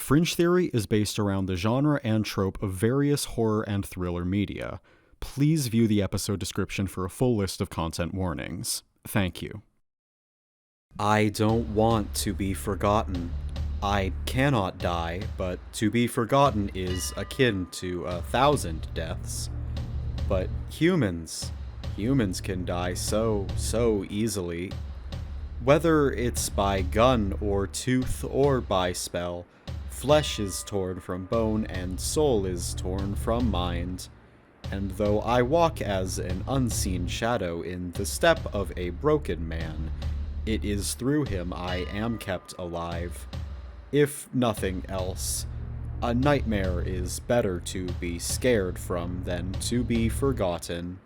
Fringe Theory is based around the genre and trope of various horror and thriller media. Please view the episode description for a full list of content warnings. Thank you. I don't want to be forgotten. I cannot die, but to be forgotten is akin to 1,000 deaths. But humans can die so easily. Whether it's by gun or tooth or by spell, flesh is torn from bone and soul is torn from mind. And though I walk as an unseen shadow in the step of a broken man, it is through him I am kept alive. If nothing else, a nightmare is better to be scared from than to be forgotten.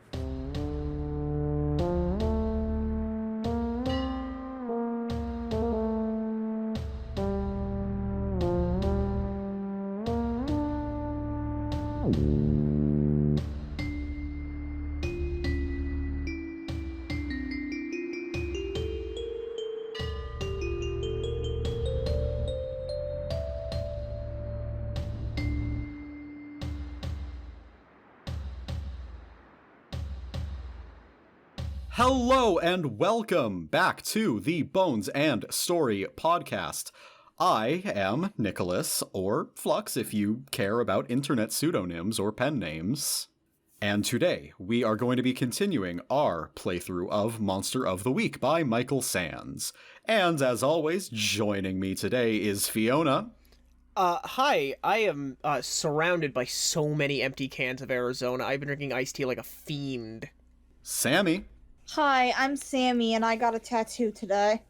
Hello and welcome back to the Bones and Story podcast. I am Nicklas, or Flux if you care about internet pseudonyms or pen names. And today we are going to be continuing our playthrough of Monster of the Week by Michael Sands. And as always, joining me today is Fiona. Hi, I am, surrounded by so many empty cans of Arizona. I've been drinking iced tea like a fiend. Sammi. Hi, I'm Sammi, and I got a tattoo today.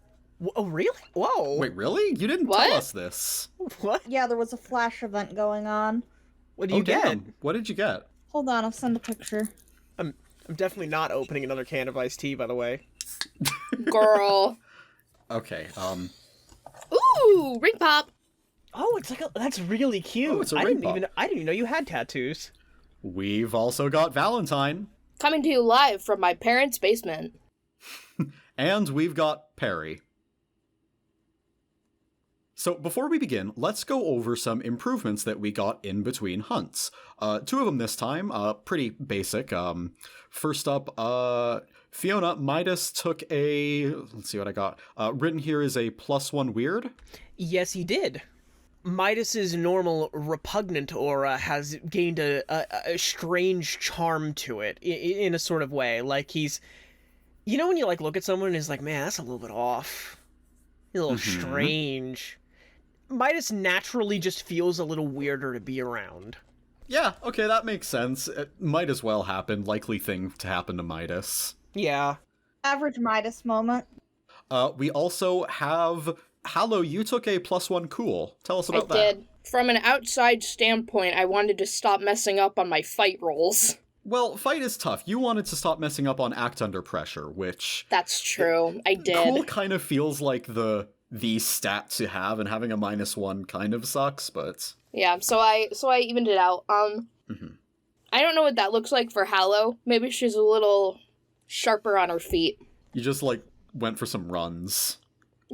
Oh, really? Whoa. Wait, really? You didn't tell us this. What? Yeah, there was a flash event going on. What did you get? Damn. What did you get? Hold on, I'll send a picture. I'm definitely not opening another can of iced tea, by the way. Girl. Okay, Ooh, ring pop. Oh, it's like that's really cute. Oh, it's a I ring didn't pop. even know you had tattoos. We've also got Valentine. Coming to you live from my parents' basement. And we've got Perry. So before we begin, let's go over some improvements that we got in between hunts. Two of them this time, pretty basic. First up, Fiona, Midas took a... Let's see what I got. Written here is a +1 weird. Yes, he did. Midas's normal repugnant aura has gained a strange charm to it, in a sort of way. Like he's... You know when you, like, look at someone and it's like, man, that's a little bit off. A little strange. Midas naturally just feels a little weirder to be around. Yeah, okay, that makes sense. It might as well happen. Likely thing to happen to Midas. Yeah. Average Midas moment. We also have... Hallow, you took a +1 cool. Tell us about that. I did. From an outside standpoint, I wanted to stop messing up on my fight rolls. Well, fight is tough. You wanted to stop messing up on act under pressure, which... That's true. I did. Cool kind of feels like the stat to have, and having a -1 kind of sucks, but... Yeah, so I evened it out. I don't know what that looks like for Hallow. Maybe she's a little sharper on her feet. You just, like, went for some runs.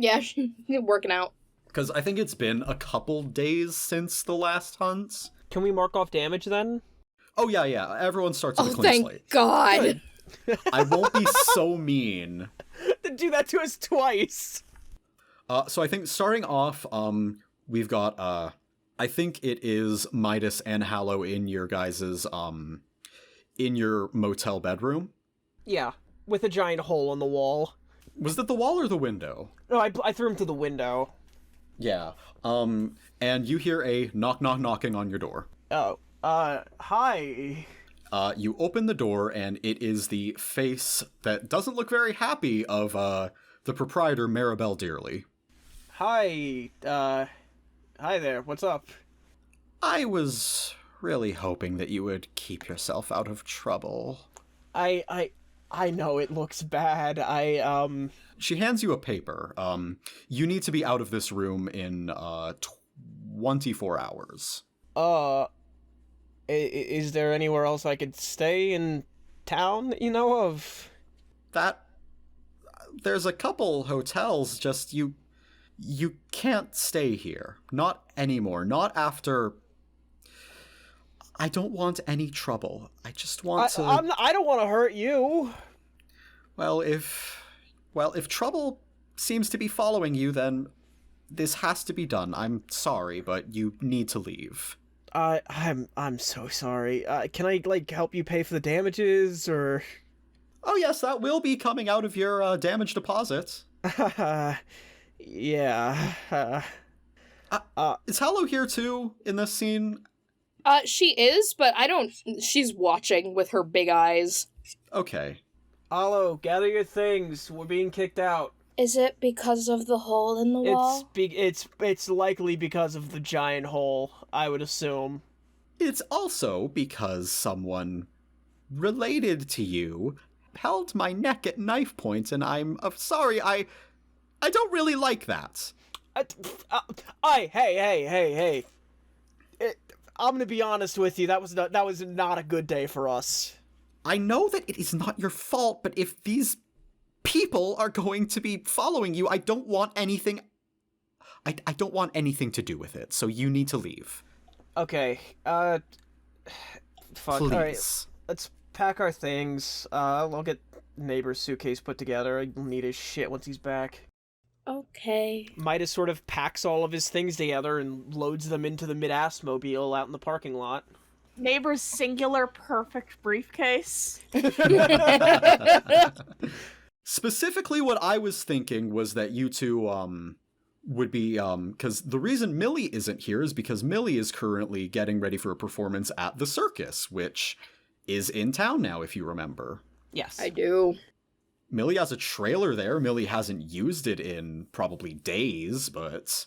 Yeah, she's working out. Because I think it's been a couple days since the last hunt. Can we mark off damage then? Oh, yeah. Everyone starts with a Oh, clean thank slate. God. I won't be so mean. To do that to us twice. So I think starting off, we've got, I think it is Midas and Hallow in your guys's, in your motel bedroom. Yeah, with a giant hole in the wall. Was that the wall or the window? No, I threw him to the window. Yeah. And you hear a knocking on your door. Oh, hi. You open the door, and it is the face that doesn't look very happy of, the proprietor, Maribel Dearly. Hi, hi there, what's up? I was really hoping that you would keep yourself out of trouble. I know it looks bad. She hands you a paper. You need to be out of this room in, 24 hours. Is there anywhere else I could stay in town that you know of? There's a couple hotels, just you you can't stay here. Not anymore. Not after... I don't want any trouble. I just want to... I don't want to hurt you. Well, if trouble seems to be following you, then this has to be done. I'm sorry, but you need to leave. I'm so sorry. Can I, help you pay for the damages, or... Oh yes, that will be coming out of your damage deposit. Yeah. Is Hallow here too, in this scene? She is, but she's watching with her big eyes. Okay. Hallow, gather your things. We're being kicked out. Is it because of the hole in the wall? It's likely because of the giant hole, I would assume. It's also because someone related to you held my neck at knife point, and I'm sorry, I don't really like that. Hey. I'm gonna be honest with you, that was not a good day for us. I know that it is not your fault, but if these people are going to be following you, I don't want anything... I don't want anything to do with it, so you need to leave. Okay, fuck. Please. Alright, let's pack our things. I'll get neighbor's suitcase put together. He'll need his shit once he's back. Okay. Midas sort of packs all of his things together and loads them into the mid-ass-mobile out in the parking lot. Neighbor's singular perfect briefcase. Specifically, what I was thinking was that you two, would be, because the reason Millie isn't here is because Millie is currently getting ready for a performance at the circus, which is in town now, if you remember. Yes. I do. Millie has a trailer there. Millie hasn't used it in probably days, but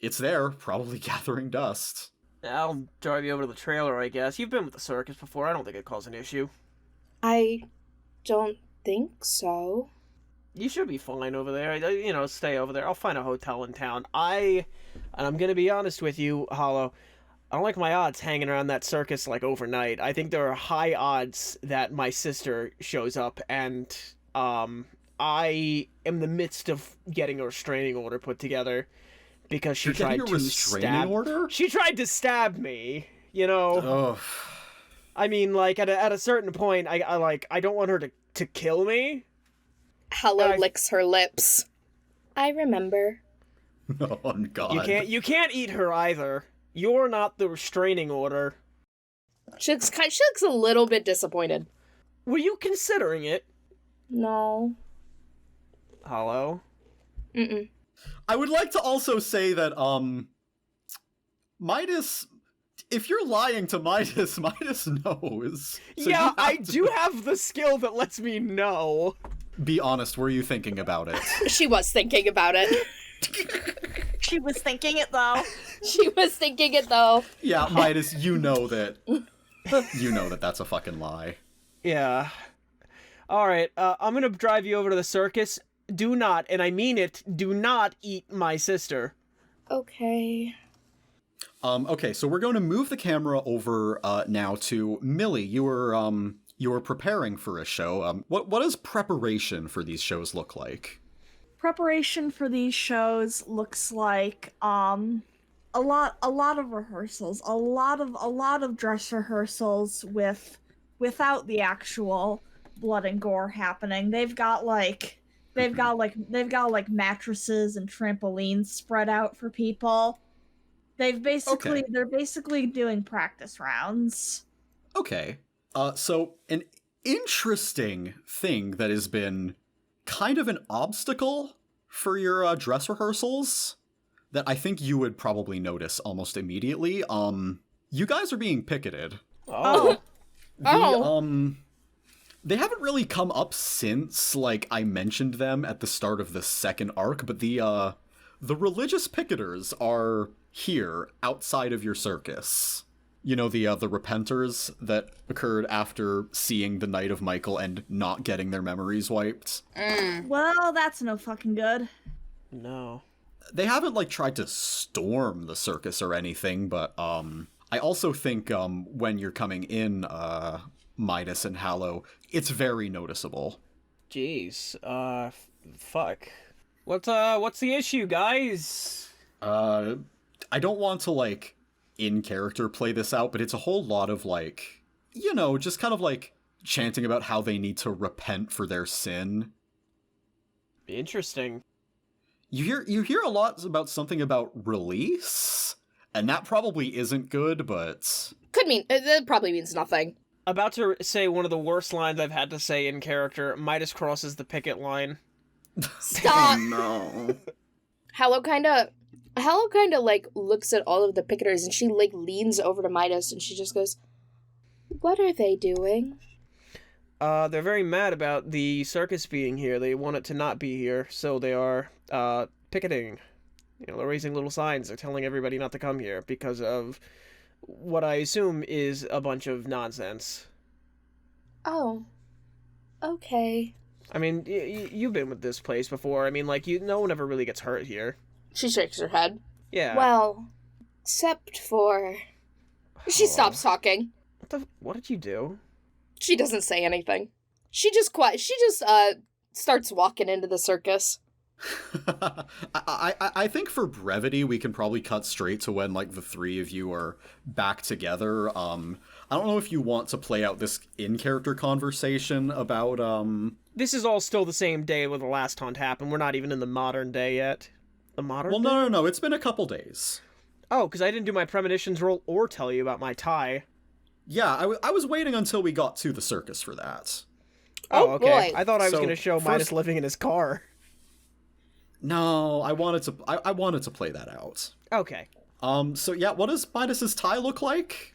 it's there, probably gathering dust. I'll drive you over to the trailer, I guess. You've been with the circus before. I don't think it'd cause an issue. I don't think so. You should be fine over there. Stay over there. I'll find a hotel in town. And I'm gonna be honest with you, Hollow, I don't like my odds hanging around that circus, overnight. I think there are high odds that my sister shows up, and, I am in the midst of getting a restraining order put together because she tried to restraining order? She tried to stab me, Ugh. I mean, at a certain point, I don't want her to kill me. Hello licks her lips. I remember. Oh, God. You can't eat her either. You're not the restraining order. She looks a little bit disappointed. Were you considering it? No. Hollow? Mm-mm. I would like to also say that, Midas... If you're lying to Midas, Midas knows. So yeah, I do have the skill that lets me know. Be honest, were you thinking about it? She was thinking about it. She was thinking it, though. She was thinking it, though. Yeah, Midas, you know that that's a fucking lie. Yeah. Alright, I'm gonna drive you over to the circus. Do not, and I mean it, do not eat my sister. Okay. Okay, so we're going to move the camera over now to Millie. You were preparing for a show. What does preparation for these shows look like? Preparation for these shows looks like a lot of rehearsals, a lot of dress rehearsals without the actual blood and gore happening. They've got mattresses and trampolines spread out for people. They're basically doing practice rounds. Okay. So an interesting thing that has been kind of an obstacle for your dress rehearsals that I think you would probably notice almost immediately. You guys are being picketed. Oh. They haven't really come up since, I mentioned them at the start of the second arc, but the religious picketers are here, outside of your circus. You know, the repenters that occurred after seeing the Night of Michael and not getting their memories wiped? Well, that's no fucking good. No. They haven't, tried to storm the circus or anything, but, I also think, when you're coming in, Midas and Hallow, it's very noticeable. Jeez, fuck. What's the issue, guys? I don't want to, like, in-character play this out, but it's a whole lot of, like, you know, just kind of, like, chanting about how they need to repent for their sin. Interesting. You hear a lot about something about release, and that probably isn't good, but... Could mean, that probably means nothing. About to say one of the worst lines I've had to say in character. Midas crosses the picket line. Stop! No. Hallow kinda, like, looks at all of the picketers, and she, like, leans over to Midas, and she just goes, "What are they doing?" They're very mad about the circus being here. They want it to not be here, so they are, picketing. You know, they're raising little signs. They're telling everybody not to come here because of what I assume is a bunch of nonsense. Oh. Okay. I mean, you've been with this place before. I mean, like, no one ever really gets hurt here. She shakes her head. Yeah. Well, except for... She stops talking. What did you do? She doesn't say anything. She just starts walking into the circus. I think for brevity, we can probably cut straight to when, like, the three of you are back together. I don't know if you want to play out this in-character conversation about, This is all still the same day where the last haunt happened. We're not even in the modern day yet. The modern Well, day? no, it's been a couple days. Oh, because I didn't do my premonitions roll or tell you about my tie. Yeah, I was waiting until we got to the circus for that. Oh, okay. boy. I thought I was So, going to show Midas living in his car. No, I wanted to play that out. Okay. So yeah, what does Midas's tie look like?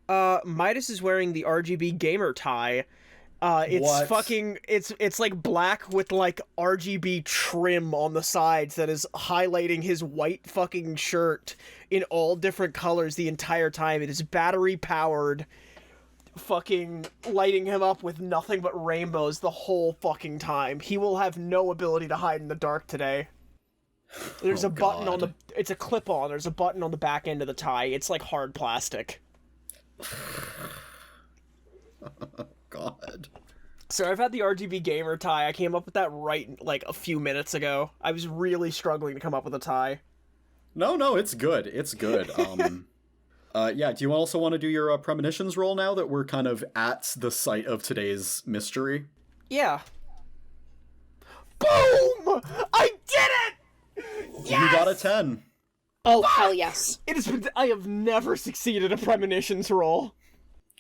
Midas is wearing the RGB gamer tie. It's What? fucking, it's like black with like RGB trim on the sides that is highlighting his white fucking shirt in all different colors the entire time. It is battery powered, fucking lighting him up with nothing but rainbows the whole fucking time. He will have no ability to hide in the dark today. There's Oh, a button on God. it's a clip-on. There's a button on the back end of the tie. It's like hard plastic. God. So I've had the RGB gamer tie. I came up with that right like a few minutes ago. I was really struggling to come up with a tie. No, it's good. It's good. Yeah, do you also want to do your premonitions roll now that we're kind of at the site of today's mystery? Yeah. Boom! I did it! Yes! You got a 10. Oh, hell yes. It has been. I have never succeeded a premonitions roll.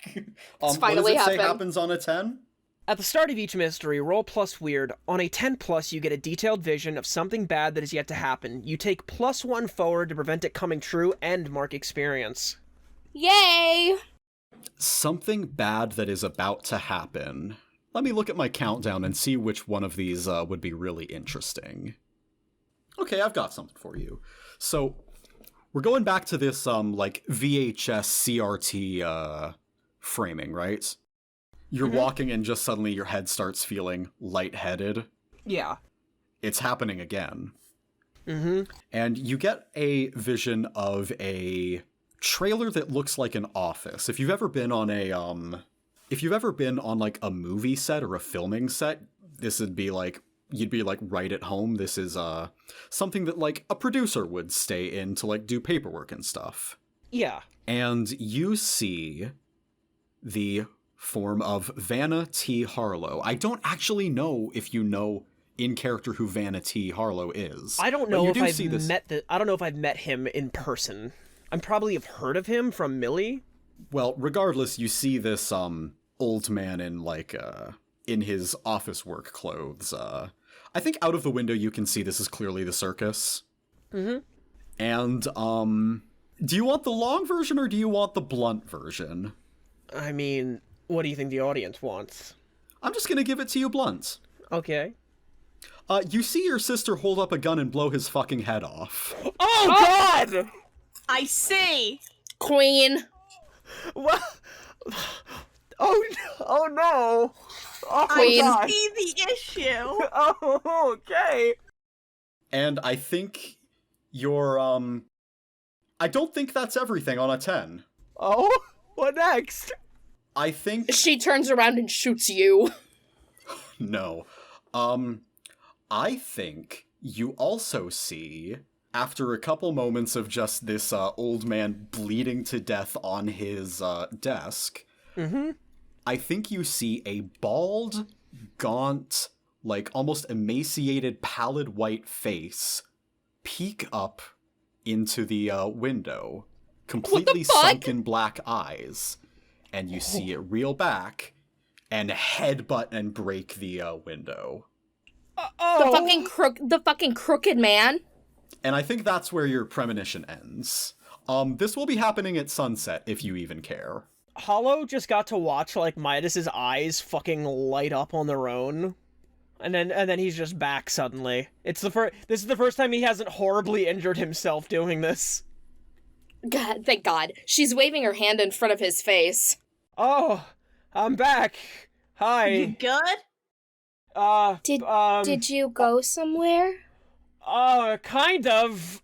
It's What finally does it say happened. happens on a 10? At the start of each mystery, roll plus weird. On a 10+, you get a detailed vision of something bad that is yet to happen. You take +1 forward to prevent it coming true and mark experience. Yay! Something bad that is about to happen. Let me look at my countdown and see which one of these would be really interesting. Okay, I've got something for you. So, we're going back to this, like, VHS CRT, framing, right? You're walking and just suddenly your head starts feeling lightheaded. Yeah. It's happening again. Mm-hmm. And you get a vision of a trailer that looks like an office. If you've ever been on like a movie set or a filming set, this would be like, you'd be like right at home. This is something that like a producer would stay in to like do paperwork and stuff. Yeah. And you see the form of Vanna T. Harlow. I don't actually know if you know in character who Vanna T. Harlow is. I don't but know you if do I've see this. I don't know if I've met him in person. I probably have heard of him from Millie. Well, regardless, you see this old man in like in his office work clothes. I think out of the window you can see this is clearly the circus. Mm-hmm. And do you want the long version or do you want the blunt version? I mean, what do you think the audience wants? I'm just gonna give it to you blunt. Okay. You see your sister hold up a gun and blow his fucking head off. Oh God! I see. Queen. What? Oh no! Oh Queen. God! I see the issue. Oh, okay. And I think you're I don't think that's everything on a 10. Oh, what next? I think She turns around and shoots you. no. I think You also see, after a couple moments of just this old man bleeding to death on his desk, I think you see a bald, gaunt, like almost emaciated, pallid white face peek up into the window, completely sunken black eyes, and you see it reel back and headbutt and break the window. The fucking crooked man. And I think that's where your premonition ends. This will be happening at sunset, if you even care. Hollow just got to watch, like, Midas's eyes fucking light up on their own. And then he's just back suddenly. This is the first time he hasn't horribly injured himself doing this. God, thank God. She's waving her hand in front of his face. Oh, I'm back. Hi. You good? Did you go somewhere? Kind of.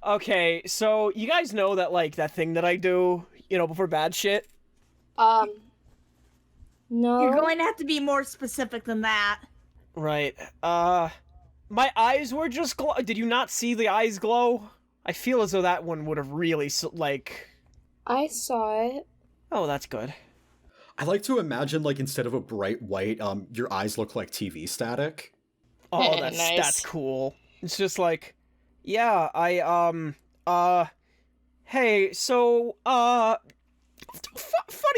Okay, so you guys know that, like, that thing that I do, before bad shit? No. You're going to have to be more specific than that. Right. My eyes were just did you not see the eyes glow? I feel as though that one would have really, I saw it. Oh, that's good. I like to imagine, like, instead of a bright white, your eyes look like TV static. Oh, Nice. that's cool. It's just like, yeah, hey, so, funny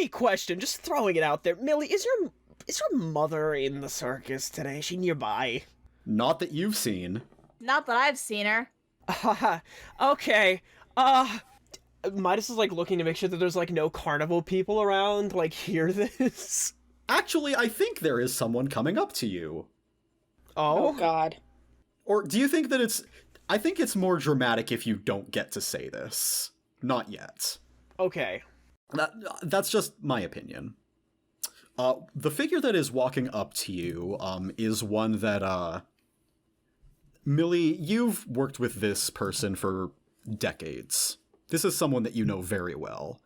question, just throwing it out there. Millie, is your mother in the circus today? Is she nearby? Not that you've seen. Not that I've seen her. Okay, Midas is, like, looking to make sure that there's, like, no carnival people around, like, hear this. Actually, I think there is someone coming up to you. Oh, God. Or do you think that I think it's more dramatic if you don't get to say this. Not yet. Okay. That's just my opinion. The figure that is walking up to you, is one that, Millie, you've worked with this person for decades. This is someone that you know very well.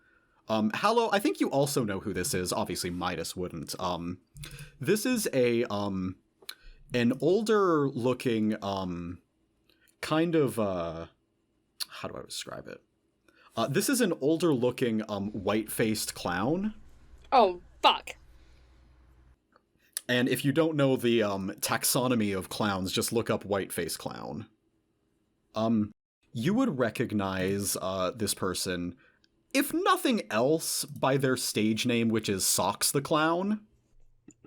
Hallow, I think you also know who this is. Obviously, Midas wouldn't. This is an older-looking, kind of, how do I describe it? This is an older-looking, white-faced clown. Oh, fuck. And if you don't know the, taxonomy of clowns, just look up white-faced clown. You would recognize, this person, if nothing else, by their stage name, which is Socks the Clown.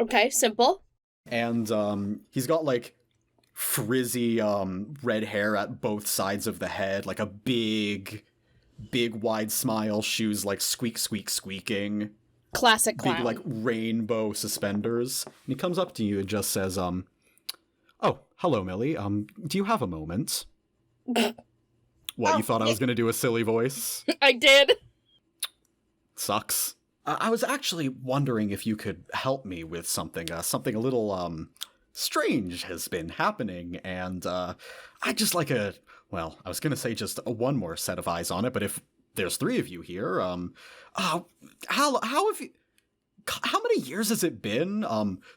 Okay, simple. And, he's got, like, frizzy, red hair at both sides of the head, like a big, wide smile, shoes, like, squeaking. Classic clown. Big, like, rainbow suspenders. And he comes up to you and just says, oh, hello, Millie, do you have a moment? What, you thought I was gonna do a silly voice? I did. Sucks. I was actually wondering if you could help me with something. Something a little, strange has been happening, and, I'd just like I was gonna say just one more set of eyes on it, but if there's three of you here, how have you... How many years has it been?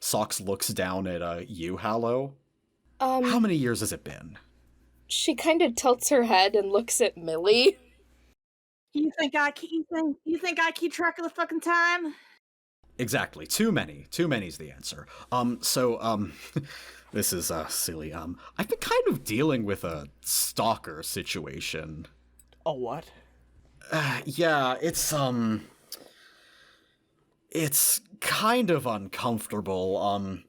Socks looks down at, you, Hallow. How many years has it been? She kind of tilts her head and looks at Millie. You think I keep track of the fucking time? Exactly. Too many. Too many's the answer. This is, silly. I've been kind of dealing with a stalker situation. A what? Yeah, it's kind of uncomfortable.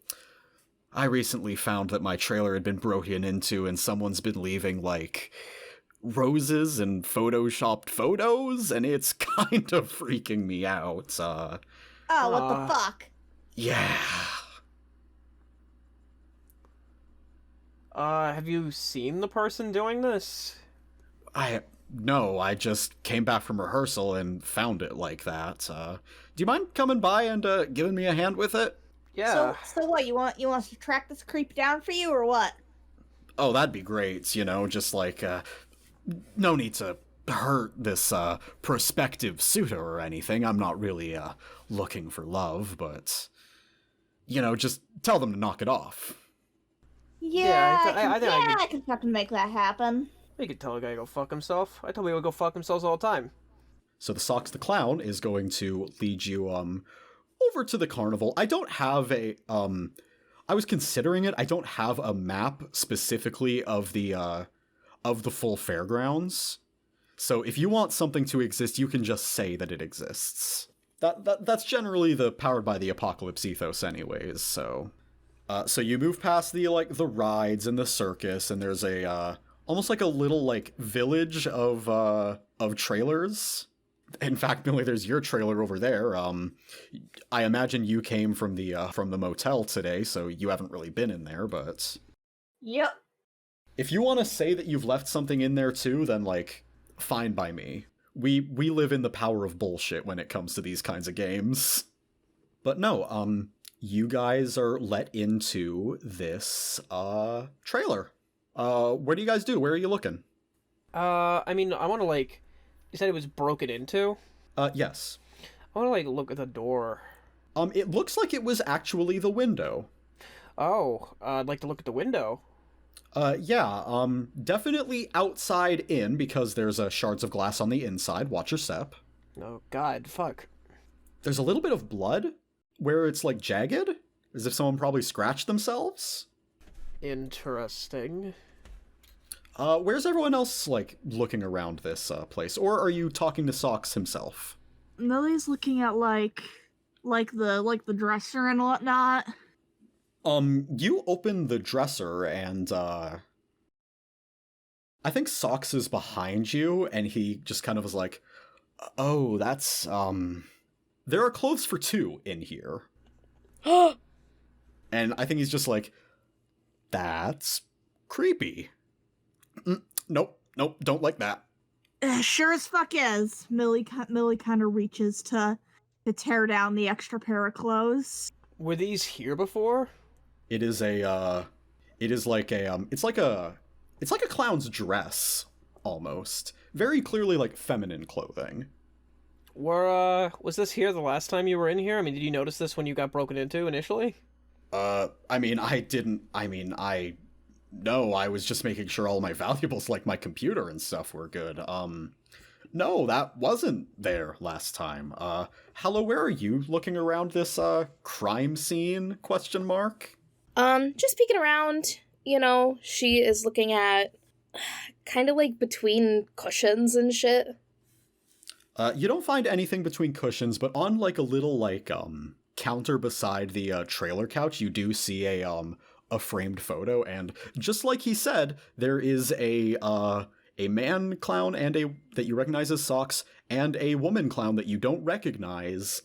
I recently found that my trailer had been broken into and someone's been leaving, like, roses and photoshopped photos, and it's kind of freaking me out. Oh, what the fuck? Yeah. Have you seen the person doing this? No, I just came back from rehearsal and found it like that. Do you mind coming by and, giving me a hand with it? Yeah. So what, you want us to track this creep down for you, or what? Oh, that'd be great, just like, no need to hurt this, prospective suitor or anything. I'm not really, looking for love, but, just tell them to knock it off. Yeah, I think I I can fucking make that happen. We could tell a guy to go fuck himself. I tell people to go fuck themselves all the time. So the Socks the Clown is going to lead you over to the carnival. I don't have a I was considering it. I don't have a map specifically of the full fairgrounds. So if you want something to exist, you can just say that it exists. That's generally the Powered by the Apocalypse ethos anyways, so so you move past the rides and the circus, and there's a almost like a little village of trailers. In fact, Millie, there's your trailer over there. I imagine you came from the motel today, so you haven't really been in there, but Yep. if you want to say that you've left something in there too, then fine by me. We live in the power of bullshit when it comes to these kinds of games. But no, you guys are let into this trailer. What do you guys do? Where are you looking? I mean, I want to you said it was broken into? Yes. I want to look at the door. It looks like it was actually the window. Oh, I'd like to look at the window. Yeah, definitely outside in, because there's shards of glass on the inside. Watch your step. Oh, God, fuck. There's a little bit of blood where it's jagged, as if someone probably scratched themselves. Interesting. Where's everyone else, looking around this place? Or are you talking to Socks himself? Millie's looking at the dresser and whatnot. You open the dresser and, I think Socks is behind you, and he just kind of was like, oh, that's, there are clothes for two in here. And I think he's just like, that's creepy. Nope, don't like that. Sure as fuck is. Millie kind of reaches to tear down the extra pair of clothes. Were these here before? It is it's like a clown's dress, almost. Very clearly, feminine clothing. Was this here the last time you were in here? I mean, did you notice this when you got broken into initially? No, I was just making sure all my valuables, like my computer and stuff, were good. No, that wasn't there last time. Hello, where are you looking around this, crime scene, ? Just peeking around, she is looking at kind of between cushions and shit. You don't find anything between cushions, but on a little counter beside the trailer couch, you do see a framed photo, and just like he said, there is a man clown that you recognize as Socks, and a woman clown that you don't recognize,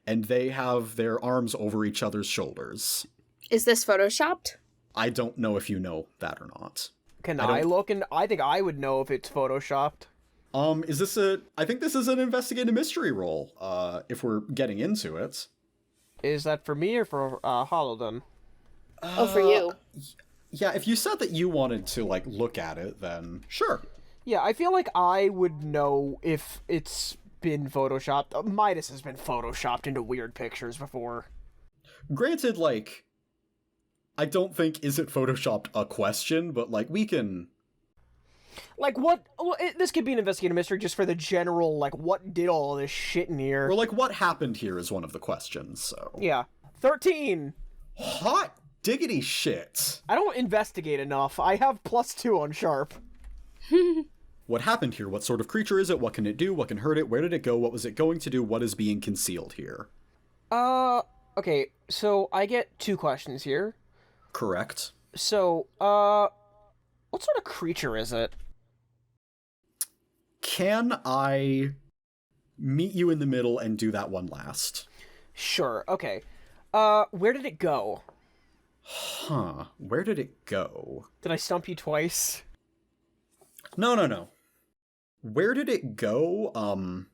and they have their arms over each other's shoulders. Is this photoshopped? I don't know if you know that or not. Can I look? And I think I would know if it's photoshopped. I think this is an investigative mystery roll, if we're getting into it. Is that for me or for Holodon? Oh, for you. Yeah, if you said that you wanted to, look at it, then sure. Yeah, I feel like I would know if it's been photoshopped. Midas has been photoshopped into weird pictures before. Granted, I don't think is it photoshopped a question, but, we can... What... This could be an investigative mystery just for the general, what did all this shit in here? Or, what happened here is one of the questions, so... Yeah. 13! Hot diggity shit! I don't investigate enough. I have +2 on Sharp. What happened here? What sort of creature is it? What can it do? What can hurt it? Where did it go? What was it going to do? What is being concealed here? Okay, so I get 2 questions here. Correct. So, what sort of creature is it? Can I meet you in the middle and do that one last? Sure, okay. Where did it go? Huh, where did it go? Did I stump you twice? No. Where did it go?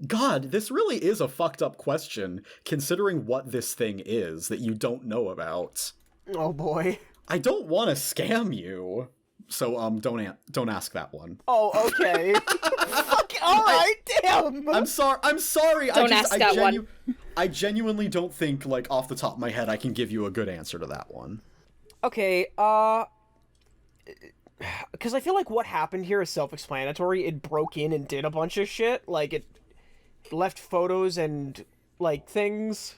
God, this really is a fucked up question, considering what this thing is that you don't know about. Oh boy. I don't want to scam you, so don't ask that one. Oh, okay. Fuck. All right. Damn. I'm sorry. Don't ask that one. I genuinely don't think, off the top of my head, I can give you a good answer to that one. Okay, because I feel like what happened here is self-explanatory. It broke in and did a bunch of shit. Like, it left photos and, like, things.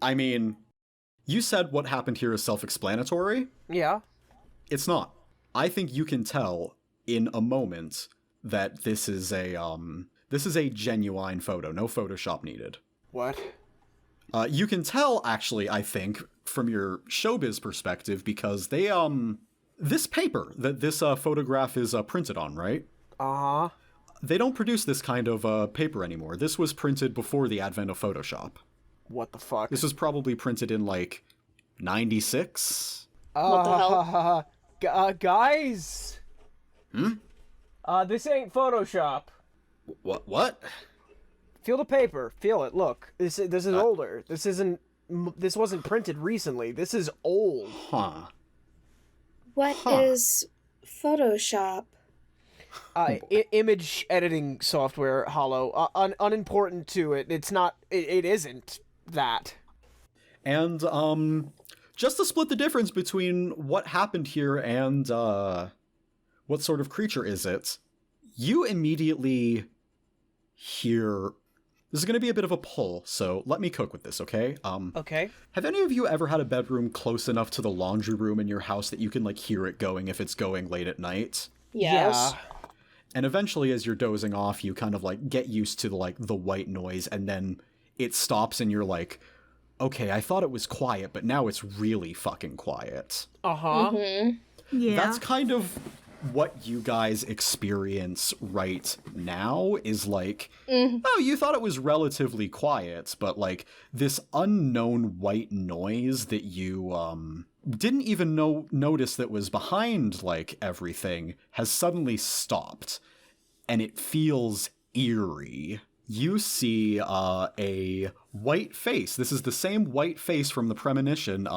I mean, you said what happened here is self-explanatory. Yeah. It's not. I think you can tell in a moment that this is a genuine photo. No Photoshop needed. What? You can tell, actually, I think, from your showbiz perspective, because they, this paper that this photograph is printed on, right? Uh-huh. They don't produce this kind of paper anymore. This was printed before the advent of Photoshop. What the fuck? This was probably printed in, like, 96? What the hell? Guys? This ain't Photoshop. What? Feel the paper. Feel it. Look. This is older. This wasn't printed recently. This is old. Huh. What is Photoshop? Image editing software, Hollow. Unimportant to it. It's not... It isn't that. And, just to split the difference between what happened here and, what sort of creature is it, you immediately hear... This is going to be a bit of a pull, so let me cook with this, okay? Okay. Have any of you ever had a bedroom close enough to the laundry room in your house that you can, like, hear it going if it's going late at night? Yes. Yeah. And eventually, as you're dozing off, you kind of, like, get used to, like, the white noise, and then it stops and you're like, okay, I thought it was quiet, but now it's really fucking quiet. Uh-huh. Mm-hmm. Yeah. That's kind of what you guys experience right now, is like, oh, you thought it was relatively quiet, but, like, this unknown white noise that you, didn't even notice that was behind, like, everything has suddenly stopped, and it feels eerie. You see, a white face. This is the same white face from the premonition,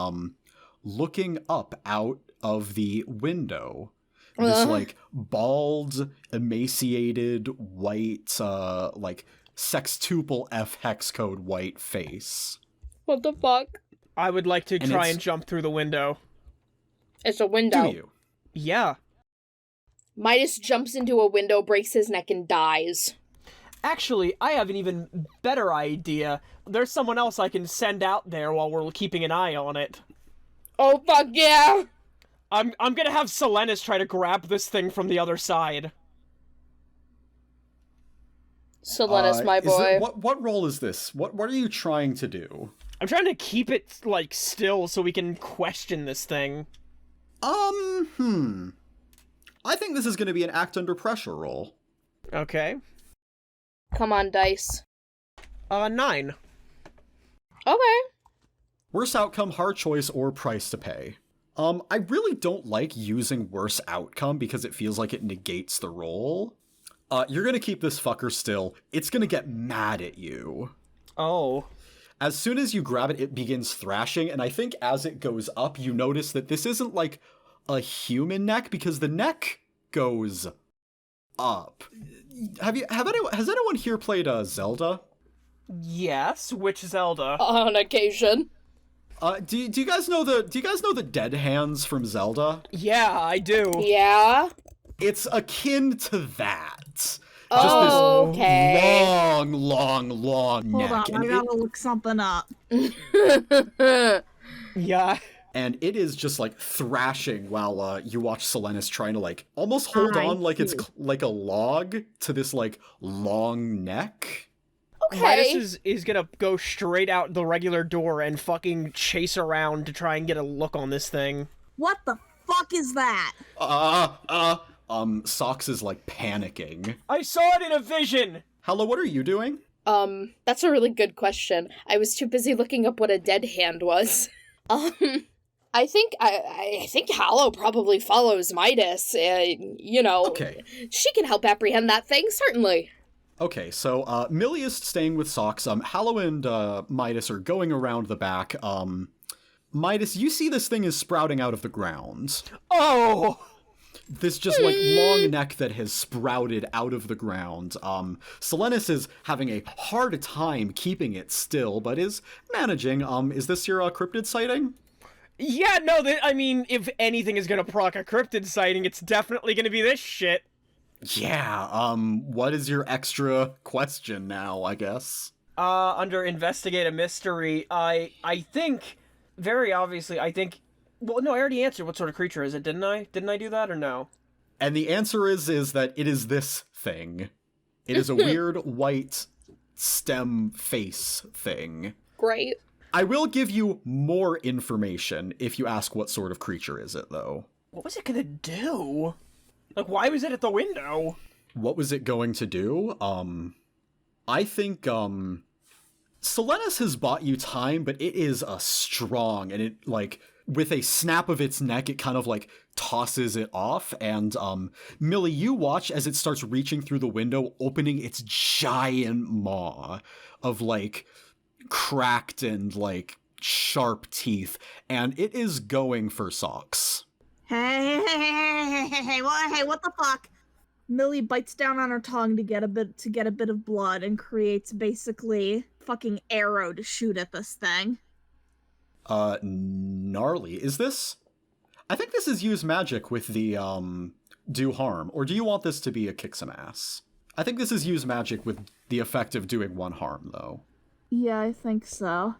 looking up out of the window. This, like, bald, emaciated, white, like, sextuple F hex code white face. What the fuck? I would like to And try it's- and jump through the window. It's a window. Do you? Yeah. Midas jumps into a window, breaks his neck, and dies. Actually, I have an even better idea. There's someone else I can send out there while we're keeping an eye on it. Oh, fuck yeah! I'm gonna have Selenis try to grab this thing from the other side. Selenis, my boy. What role is this? What are you trying to do? I'm trying to keep it, like, still so we can question this thing. I think this is going to be an act under pressure roll. Okay. Come on, dice. 9. Okay. Worst outcome, hard choice, or price to pay. I really don't like using worse outcome because it feels like it negates the roll. You're gonna keep this fucker still. It's gonna get mad at you. Oh. As soon as you grab it, it begins thrashing, and I think as it goes up, you notice that this isn't like a human neck, because the neck goes up. Has anyone here played Zelda? Yes, which Zelda? On occasion. Do you guys know the dead hands from Zelda? Yeah, I do. Yeah? It's akin to that. Oh, okay. Long Hold neck. on, I gotta look something up. Yeah. And it is just, like, thrashing while you watch Selenis trying to, like, almost hold I on like it's see. like a log to this, like, long neck. Okay. Midas is gonna go straight out the regular door and fucking chase around to try and get a look on this thing. What the fuck is that? Socks is, like, panicking. I saw it in a vision! Hello, what are you doing? That's a really good question. I was too busy looking up what a dead hand was. I think Hallow probably follows Midas. Okay. She can help apprehend that thing, certainly. Okay, so, Millie is staying with Socks. Hallow and, Midas are going around the back. Midas, you see this thing is sprouting out of the ground. Oh! This just, like, long neck that has sprouted out of the ground. Selenis is having a hard time keeping it still, but is managing. Is this your, cryptid sighting? Yeah, no, I mean, if anything is gonna proc a cryptid sighting, it's definitely gonna be this shit. Yeah, what is your extra question now, I guess? Under investigate a mystery, I think, very obviously, well, no, I already answered what sort of creature is it, didn't I? Didn't I do that, or no? And the answer is that it is this thing. It is a weird white stem face thing. Great. I will give you more information if you ask what sort of creature is it, though. What was it gonna do? Like, why was it at the window? What was it going to do? I think, Solenis has bought you time, but it is a strong, and it, like, with a snap of its neck, it kind of, like, tosses it off, and, Millie, you watch as it starts reaching through the window, opening its giant maw of, like, cracked and, like, sharp teeth, and it is going for Socks. Hey, what the fuck? Millie bites down on her tongue to get a bit of blood and creates basically fucking arrow to shoot at this thing. Gnarly. Is this? I think this is use magic with the, do harm. Or do you want this to be a kick some ass? I think this is use magic with the effect of doing 1 harm, though. Yeah, I think so.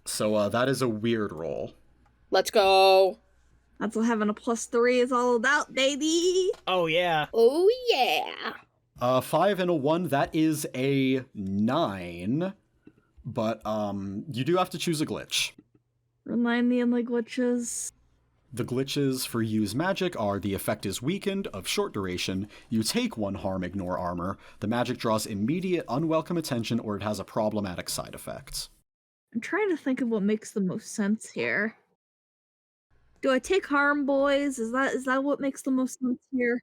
So, that is a weird roll. Let's go. That's what having a +3 is all about, baby! Oh, yeah. Oh, yeah. 5 and a 1, that is a 9. But, you do have to choose a glitch. Remind me of my glitches. The glitches for use magic are the effect is weakened, of short duration, you take 1 harm, ignore armor, the magic draws immediate unwelcome attention, or it has a problematic side effect. I'm trying to think of what makes the most sense here. Do I take harm, boys? Is that what makes the most sense here?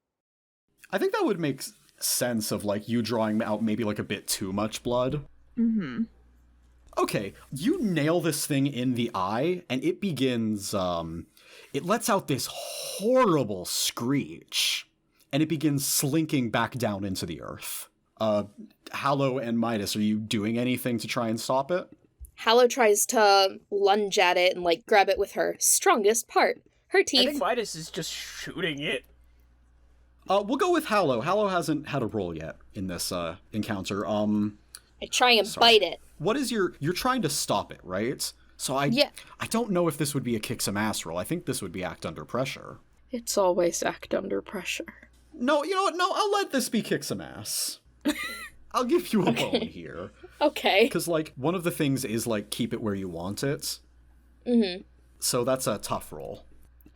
I think that would make sense of, like, you drawing out maybe, like, a bit too much blood. Mm-hmm. Okay, you nail this thing in the eye, and it begins, it lets out this horrible screech, and it begins slinking back down into the earth. Hallow and Midas, are you doing anything to try and stop it? Hallow tries to lunge at it and, like, grab it with her strongest part, her I teeth. think Midas is just shooting it. We'll go with Hallow. Hallow hasn't had a roll yet in this, encounter. I try and bite it. What is you're trying to stop it, right? So I don't know if this would be a kick some ass roll. I think this would be act under pressure. It's always act under pressure. No, you know what? No, I'll let this be kick some ass. I'll give you a bone here. Okay. Because, like, one of the things is, like, keep it where you want it. Mm-hmm. So that's a tough roll.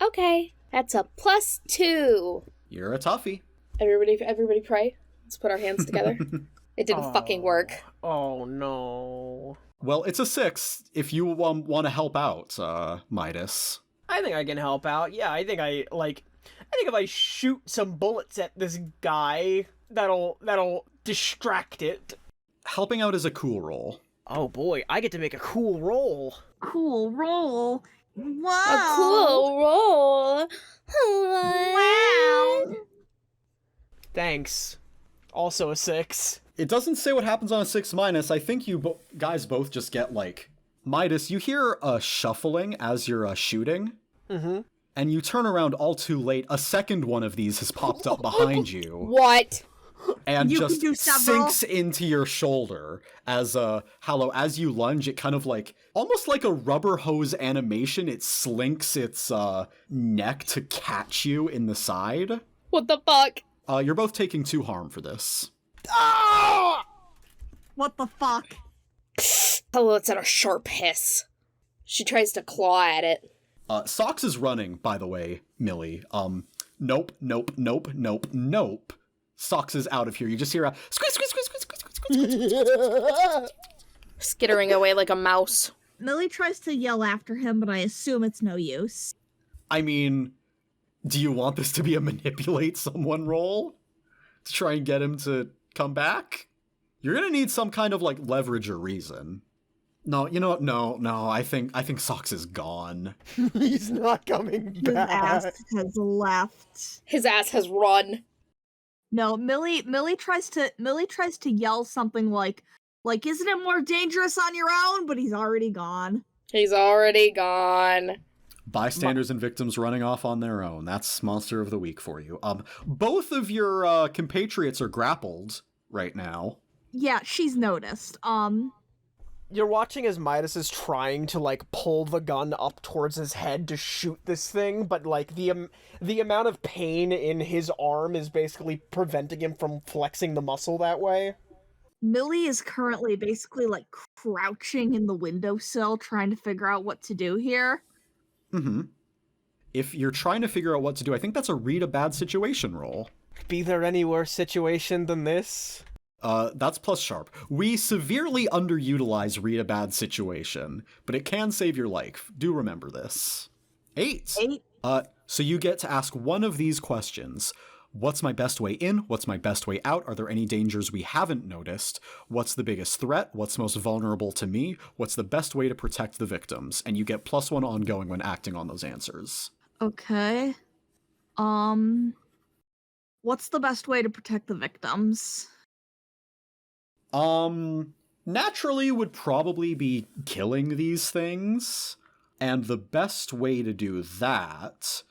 Okay. That's a +2. You're a toughie. Everybody pray. Let's put our hands together. It didn't fucking work. Oh, no. Well, it's a 6 if you want to help out, Midas. I think I can help out. Yeah, I think if I shoot some bullets at this guy, that'll distract it. Helping out is a cool roll. Oh boy, I get to make a cool roll. Cool roll. Wow. A cool roll. Wow. Thanks. Also a 6. It doesn't say what happens on a 6-. I think you guys both just get, like... Midas, you hear a shuffling as you're shooting. Mm-hmm. And you turn around all too late. A second one of these has popped up behind you. What? And You just can do several. sinks into your shoulder as Hallow, as you lunge, it kind of like almost like a rubber hose animation, it slinks its neck to catch you in the side. What the fuck? You're both taking 2 harm for this. Ah! What the fuck? Hello, lets out a sharp hiss. She tries to claw at it. Socks is running, by the way, Millie. Nope. Socks is out of here. You just hear a squeak, squeak, squeak, squeak, squeak, squeak, squeak. Skittering away like a mouse. Millie tries to yell after him, but I assume it's no use. I mean, do you want this to be a manipulate someone roll? To try and get him to come back? You're gonna need some kind of, like, leverage or reason. No, you know what? No, I think Socks is gone. He's not coming His back. ass has left. His ass has run. No, Millie tries to yell something like, isn't it more dangerous on your own? But he's already gone. He's already gone. Bystanders and victims running off on their own. That's Monster of the Week for you. Both of your compatriots are grappled right now. Yeah, she's noticed. You're watching as Midas is trying to, like, pull the gun up towards his head to shoot this thing, but, like, the amount of pain in his arm is basically preventing him from flexing the muscle that way. Millie is currently basically, like, crouching in the windowsill trying to figure out what to do here. Mm-hmm. If you're trying to figure out what to do, I think that's a read a bad situation roll. Be there any worse situation than this? That's plus sharp. We severely underutilize read a bad situation, but it can save your life. Do remember this. 8. So you get to ask one of these questions. What's my best way in? What's my best way out? Are there any dangers we haven't noticed? What's the biggest threat? What's most vulnerable to me? What's the best way to protect the victims? And you get +1 ongoing when acting on those answers. Okay. What's the best way to protect the victims? Naturally would probably be killing these things. And the best way to do that,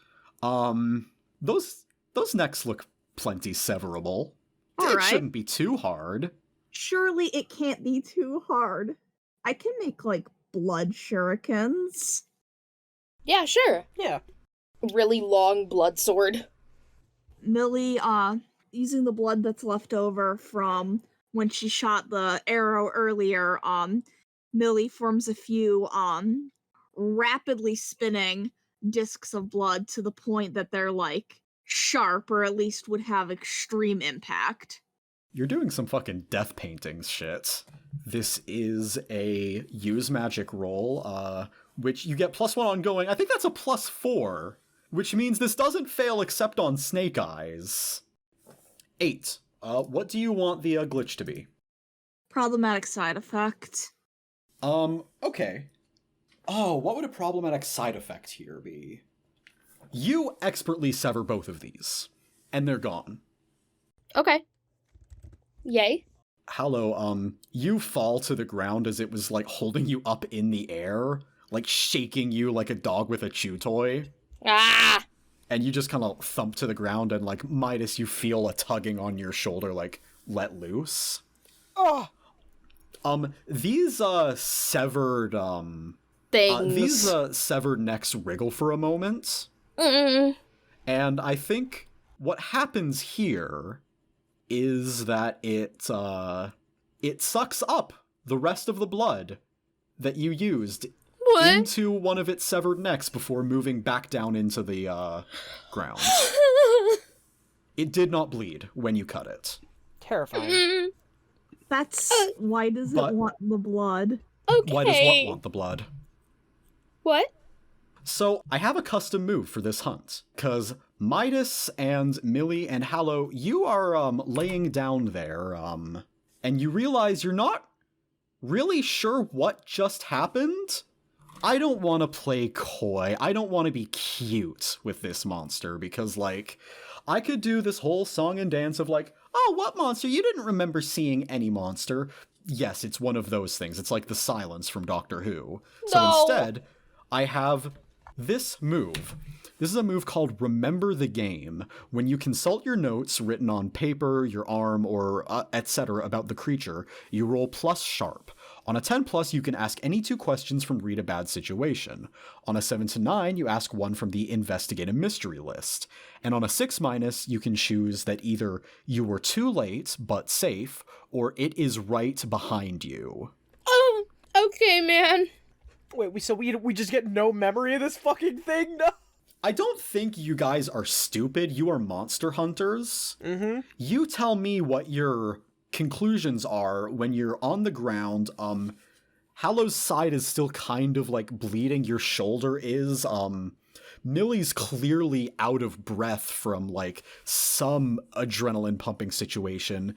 those necks look plenty severable. All it right. shouldn't be too hard. Surely it can't be too hard. I can make, like, blood shurikens. Yeah, sure. Yeah. Really long blood sword. Millie, using the blood that's left over from when she shot the arrow earlier, Millie forms a few, rapidly spinning discs of blood to the point that they're, like, sharp, or at least would have extreme impact. You're doing some fucking death paintings shit. This is a use magic roll, which you get +1 ongoing. I think that's a +4, which means this doesn't fail except on snake eyes. 8. What do you want the glitch to be? Problematic side effect. Okay. Oh, what would a problematic side effect here be? You expertly sever both of these, and they're gone. Okay. Yay. Hallow, you fall to the ground as it was, like, holding you up in the air, like, shaking you like a dog with a chew toy. Ah! And you just kind of thump to the ground, and, like, Midas, you feel a tugging on your shoulder, like, let loose. Oh! These, severed, Things. these severed necks wriggle for a moment. Mm. And I think what happens here is that it sucks up the rest of the blood that you used What? into one of its severed necks before moving back down into the ground. It did not bleed when you cut it. Terrifying. That's why does but- it want the blood? Okay. Why does what want the blood? What? So, I have a custom move for this hunt, because Midas and Millie and Hallow, you are laying down there, and you realize you're not really sure what just happened. I don't want to play coy. I don't want to be cute with this monster, because, like, I could do this whole song and dance of, like, oh, what monster? You didn't remember seeing any monster. Yes, it's one of those things. It's like the silence from Doctor Who. So No. instead, I have this move. This is a move called Remember the Game. When you consult your notes written on paper, your arm, or etc. about the creature, you roll +sharp. On a 10+, you can ask any 2 questions from Read a Bad Situation. On a 7 to 9, you ask one from the Investigate a Mystery list. And on a 6-, you can choose that either you were too late, but safe, or it is right behind you. Oh, okay, man. Wait, so we just get no memory of this fucking thing? No. I don't think you guys are stupid. You are monster hunters. Mm-hmm. You tell me what your conclusions are when you're on the ground. Hallow's side is still kind of, like, bleeding. Your shoulder is. Millie's clearly out of breath from, like, some adrenaline pumping situation.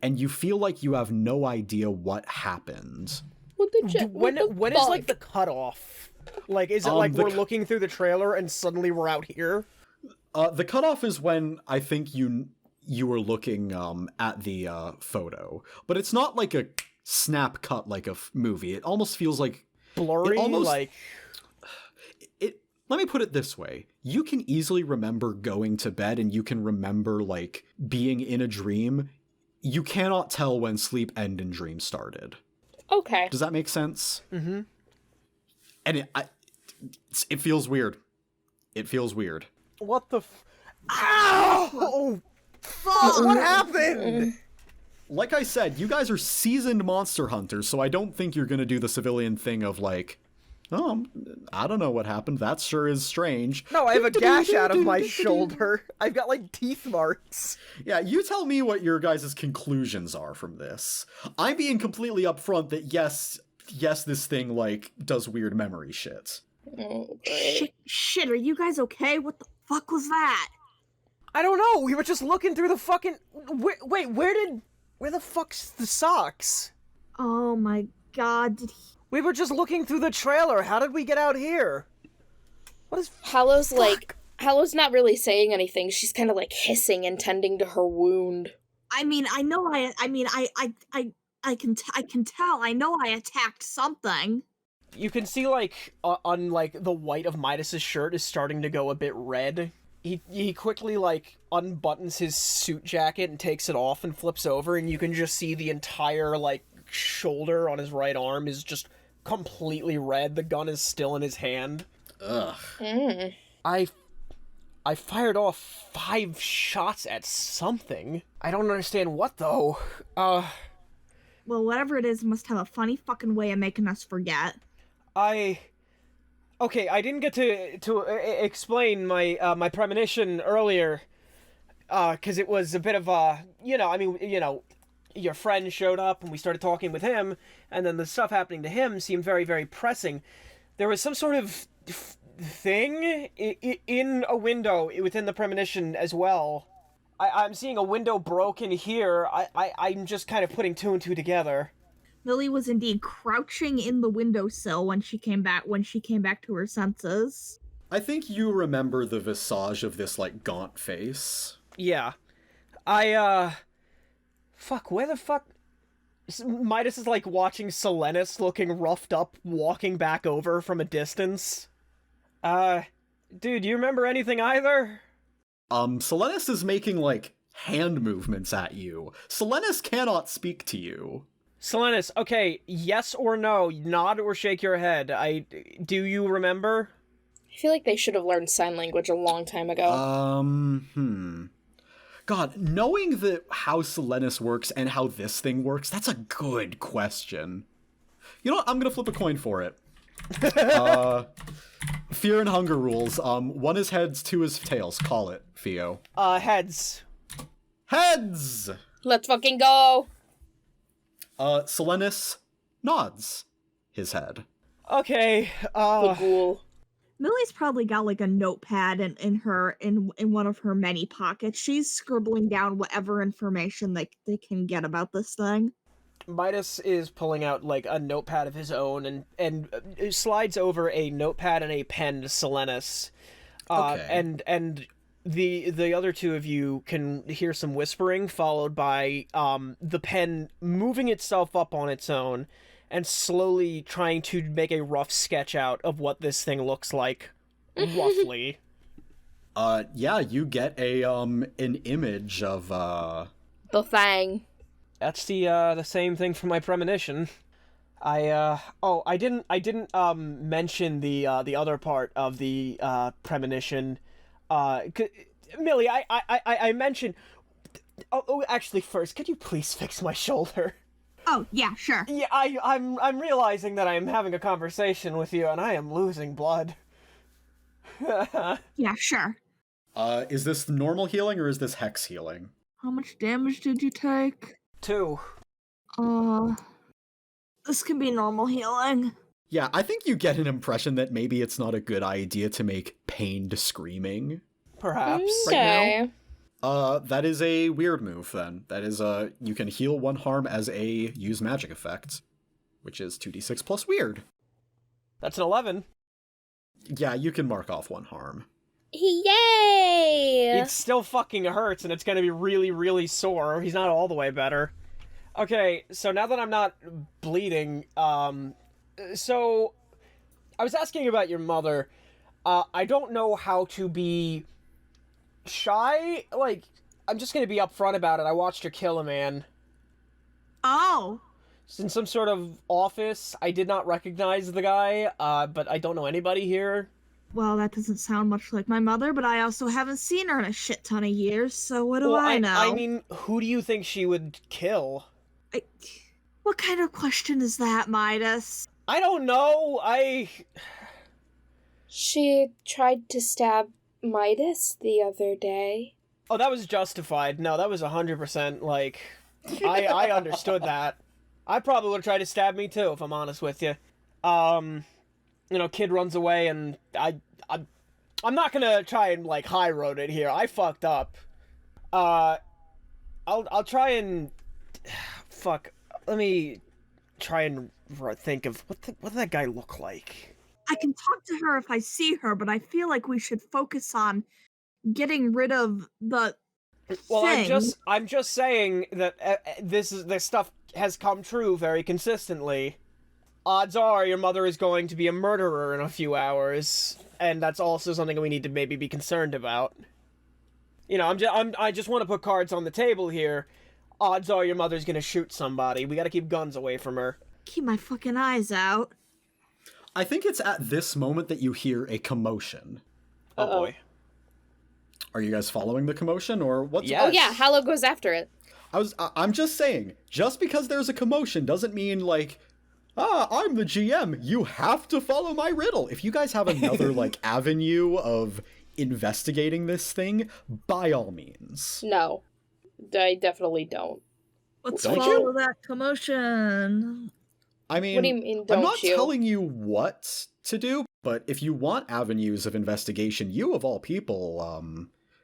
And you feel like you have no idea what happened. What the When is, like, the cutoff? Like, is it like the we're looking through the trailer and suddenly we're out here? The cutoff is when I think you were looking at the photo, but it's not like a snap cut like a movie. It almost feels like Blurry, it almost, like... Let me put it this way. You can easily remember going to bed and you can remember, like, being in a dream. You cannot tell when sleep ended and dream started. Okay. Does that make sense? Mm-hmm. And it feels weird. It feels weird. What the Ow! Oh, fuck! What happened? Like I said, you guys are seasoned monster hunters, so I don't think you're gonna do the civilian thing of, like, oh, I don't know what happened. That sure is strange. No, I have a gash out of my shoulder. I've got, like, teeth marks. Yeah, you tell me what your guys' conclusions are from this. I'm being completely upfront that yes, this thing, like, does weird memory shit. Oh, great. Shit, are you guys okay? What the fuck was that? I don't know. We were just looking through the fucking... Wait, where the fuck's the socks? Oh my god, We were just looking through the trailer. How did we get out here? What is... Hallow's Hallow's not really saying anything. She's kind of like hissing and tending to her wound. I can tell. I know I attacked something. You can see, like, on, like, the white of Midas's shirt is starting to go a bit red. He quickly, like, unbuttons his suit jacket and takes it off and flips over, and you can just see the entire, like, shoulder on his right arm is just completely red. The gun is still in his hand. Ugh. Mm. I fired off 5 shots at something. I don't understand what, though. Well, whatever it is must have a funny fucking way of making us forget. Okay, I didn't get to explain my premonition earlier, because it was a bit of a, your friend showed up and we started talking with him, and then the stuff happening to him seemed very, very pressing. There was some sort of thing in a window within the premonition as well. I'm seeing a window broken here. I'm just kind of putting 2 and 2 together. Lily was indeed crouching in the windowsill when she came back to her senses. I think you remember the visage of this, like, gaunt face. Yeah. Fuck, where the fuck... Midas is, like, watching Selenis looking roughed up, walking back over from a distance. Dude, do you remember anything either? Selenis is making, like, hand movements at you. Selenis cannot speak to you. Selenis, okay, yes or no, nod or shake your head. Do you remember? I feel like they should have learned sign language a long time ago. God, knowing how Selenis works and how this thing works, that's a good question. You know what? I'm gonna flip a coin for it. Fear and hunger rules. 1 is heads, 2 is tails. Call it, Theo. Heads. Heads! Let's fucking go! Selenis nods his head. Okay, The ghoul. Millie's probably got like a notepad in one of her many pockets. She's scribbling down whatever information they can get about this thing. Midas is pulling out, like, a notepad of his own and slides over a notepad and a pen to Selenis. Okay. And the other 2 of you can hear some whispering, followed by the pen moving itself up on its own and slowly trying to make a rough sketch out of what this thing looks like, roughly. Yeah, you get an image of, The thing. That's the same thing from my premonition. I didn't mention the other part of the premonition. Millie, I mentioned... Oh, actually, first, could you please fix my shoulder? Oh, yeah, sure. Yeah, I'm realizing that I am having a conversation with you, and I am losing blood. Yeah, sure. Is this normal healing or is this hex healing? How much damage did you take? 2. This can be normal healing. Yeah, I think you get an impression that maybe it's not a good idea to make pained screaming. Perhaps. Okay. Right now. That is a weird move, then. That is, you can heal 1 harm as a use magic effect, which is 2d6 plus weird. That's an 11. Yeah, you can mark off 1 harm. Yay! It still fucking hurts, and it's gonna be really, really sore. He's not all the way better. Okay, so now that I'm not bleeding, so I was asking about your mother. I don't know how to be shy. Like, I'm just gonna be upfront about it. I watched her kill a man. Oh. In some sort of office. I did not recognize the guy, but I don't know anybody here. Well, that doesn't sound much like my mother, but I also haven't seen her in a shit ton of years, so what do I know? I mean, who do you think she would kill? What kind of question is that, Midas? I don't know. She tried to stab Midas the other day. Oh, that was justified. No, that was 100%, like... I understood that. I probably would have tried to stab me too, if I'm honest with you. Kid runs away, and I'm not gonna try and like high road it here. I fucked up. I'll try and fuck. Let me try and think of what did that guy look like. I can talk to her if I see her, but I feel like we should focus on getting rid of the. Well, thing. I'm just saying that this stuff has come true very consistently. Odds are your mother is going to be a murderer in a few hours, and that's also something we need to maybe be concerned about. I just want to put cards on the table here. Odds are your mother's gonna shoot somebody. We gotta keep guns away from her. Keep my fucking eyes out. I think it's at this moment that you hear a commotion. Oh boy. Are you guys following the commotion, or what's... Yes. Oh yeah, Hallow goes after it. I'm just saying, just because there's a commotion doesn't mean, like, I'm the GM, you have to follow my riddle. If you guys have another, like, avenue of investigating this thing, by all means. No, I definitely don't. Let's Don't follow that commotion. I mean, What do you mean, I'm don't not you? telling you what to do, but if you want avenues of investigation, you of all people,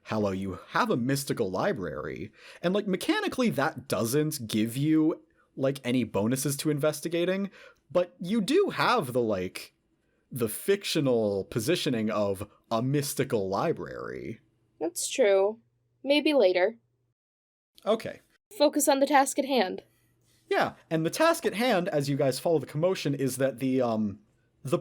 Hallow, you have a mystical library. And, like, mechanically that doesn't give you, like, any bonuses to investigating, but you do have the fictional positioning of a mystical library. That's true. Maybe later. Okay. Focus on the task at hand. Yeah, and the task at hand, as you guys follow the commotion, is that the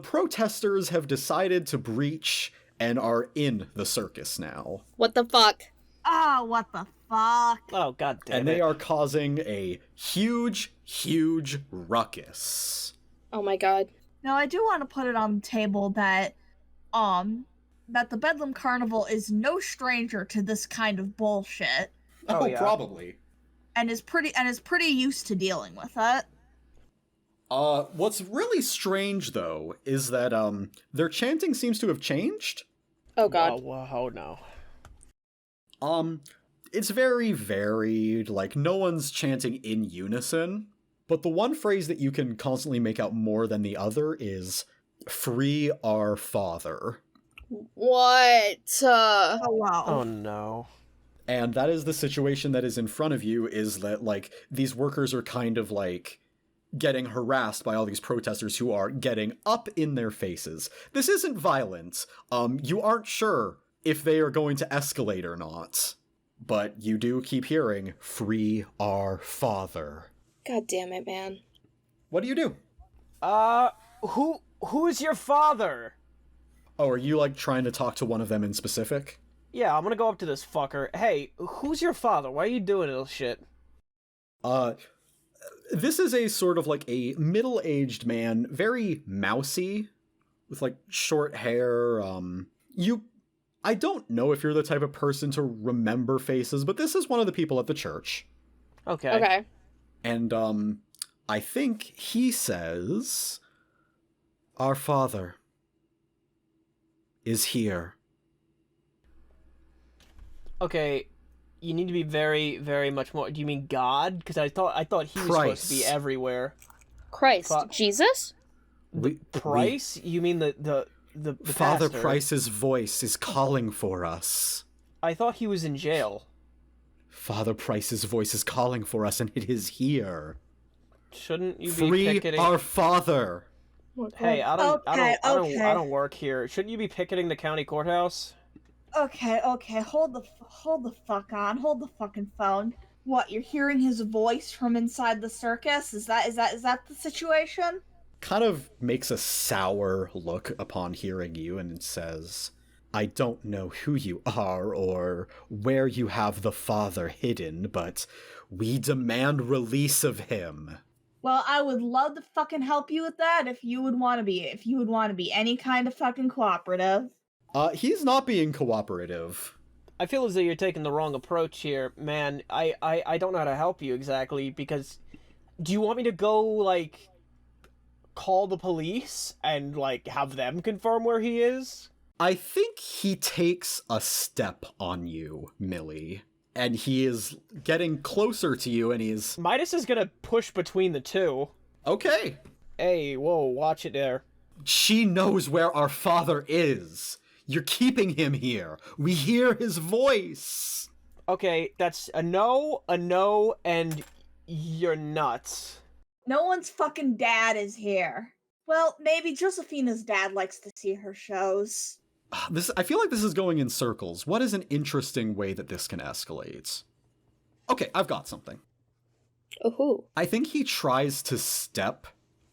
protesters have decided to breach and are in the circus now. What the fuck? Oh, what the fuck? Oh, god damn And it. they are causing a huge, huge ruckus. Oh my god. Now, I do want to put it on the table that the Bedlam Carnival is no stranger to this kind of bullshit, Oh, yeah. Probably. and is pretty used to dealing with it. What's really strange, though, is that, their chanting seems to have changed. Oh god. Oh no. It's very varied, like, no one's chanting in unison, but the one phrase that you can constantly make out more than the other is, "Free our Father." What? Oh wow. Oh no. And that is the situation that is in front of you, is that, like, these workers are kind of, like, getting harassed by all these protesters who are getting up in their faces. This isn't violent. You aren't sure if they are going to escalate or not. But you do keep hearing, "Free our Father." God damn it, man. What do you do? Who's your father? Oh, are you, like, trying to talk to one of them in specific? Yeah, I'm gonna go up to this fucker. Hey, who's your father? Why are you doing this shit? This is a sort of, like, a middle-aged man, very mousy, with, like, short hair. I don't know if you're the type of person to remember faces, but this is one of the people at the church. Okay. Okay. And, I think he says, "Our Father is here." Okay, you need to be very, very much more. Do you mean God? Because I thought he was supposed to be Christ. everywhere. Christ. Fuck. Jesus? Price? You mean the Father pastor? Price's voice is calling for us. I thought he was in jail. Father Price's voice is calling for us, and it is here. Shouldn't you be Free picketing? our Father. Hey, I Okay. don't work here. Shouldn't you be picketing the county courthouse? Okay, hold the fuck on. Hold the fucking phone. What, you're hearing his voice from inside the circus? Is that the situation? kind of makes a sour look upon hearing you and says, I don't know who you are or where you have the father hidden, but we demand release of him. Well, I would love to fucking help you with that if you would want to be any kind of fucking cooperative. He's not being cooperative. I feel as though you're taking the wrong approach here, man. I don't know how to help you exactly, because do you want me to go, like, call the police and, like, have them confirm where he is? I think he takes a step on you, Millie. And he is getting closer to you, and he's... Midas is gonna push between the two. Okay. Hey, whoa, watch it there. She knows where our father is. You're keeping him here. We hear his voice. Okay, that's a no, and you're nuts. No one's fucking dad is here. Well, maybe Josephina's dad likes to see her shows. I feel like this is going in circles. What is an interesting way that this can escalate? Okay, I've got something. Ooh. I think he tries to step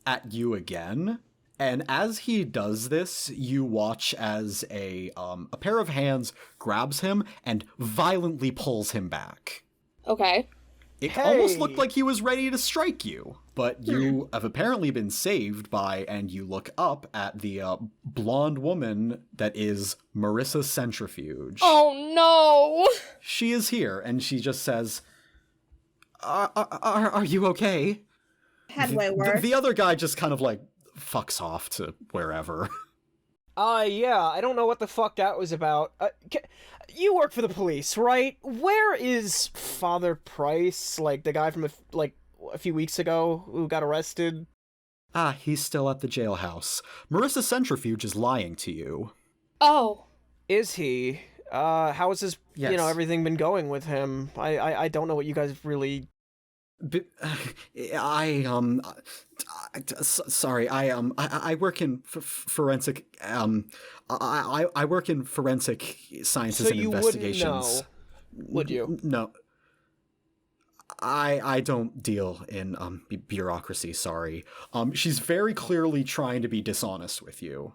at you again, and as he does this, you watch as a pair of hands grabs him and violently pulls him back. Okay. It almost looked like he was ready to strike you, but you have apparently been saved by, and you look up at the blonde woman that is Marisa Centrifuge. Oh no! She is here, and she just says, Are you okay? Headway work. The other guy just kind of, like, fucks off to wherever. Yeah, I don't know what the fuck that was about. You work for the police, right? Where is Father Price, like, the guy from, a few weeks ago who got arrested? He's still at the jailhouse. Marisa Centrifuge is lying to you. Oh. Is he? How has his, Yes. everything been going with him? I don't know what you guys really... Sorry, I work in forensic, I work in forensic sciences and investigations. So you wouldn't know, would you? No. I don't deal in, bureaucracy, sorry. She's very clearly trying to be dishonest with you.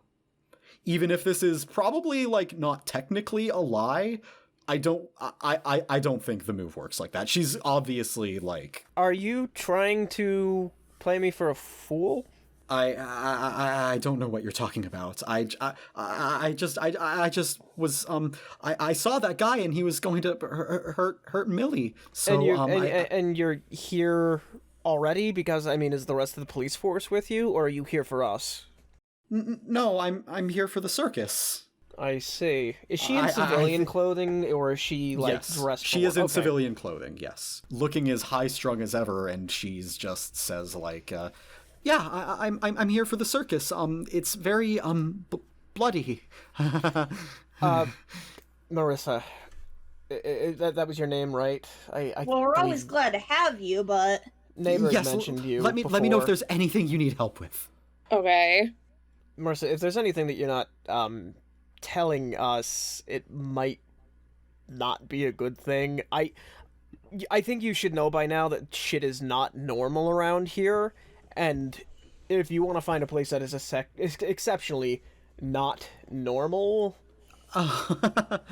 Even if this is probably, like, not technically a lie, I don't think the move works like that. She's obviously, like... Are you trying to play me for a fool? I don't know what you're talking about. I just was, I saw that guy and he was going to hurt Millie. So, and you're here already because, is the rest of the police force with you, or are you here for us? No, I'm here for the circus. I see. Is she in civilian clothing, or is she, like, yes, dressed? She is in civilian clothing, yes. Looking as high-strung as ever, and she's just says, like, yeah, I'm here for the circus. It's very, bloody. Marisa, that was your name, right? Well, we're always glad to have you, but... Neighbors yes, mentioned you let me know if there's anything you need help with. Okay. Marisa, if there's anything that you're not, telling us, it might not be a good thing. I think you should know by now that shit is not normal around here, and if you want to find a place that is exceptionally not normal, I've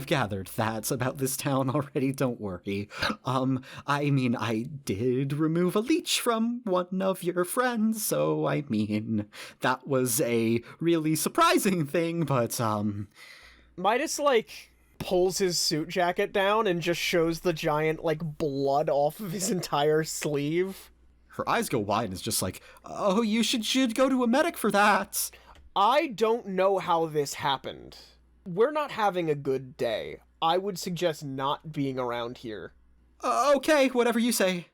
gathered that about this town already, don't worry. I did remove a leech from one of your friends, so that was a really surprising thing, but Midas, like, pulls his suit jacket down and just shows the giant, like, blood off of his entire sleeve. Her eyes go wide and is just like, oh, you should go to a medic for that. I don't know how this happened. We're not having a good day. I would suggest not being around here. Okay, whatever you say.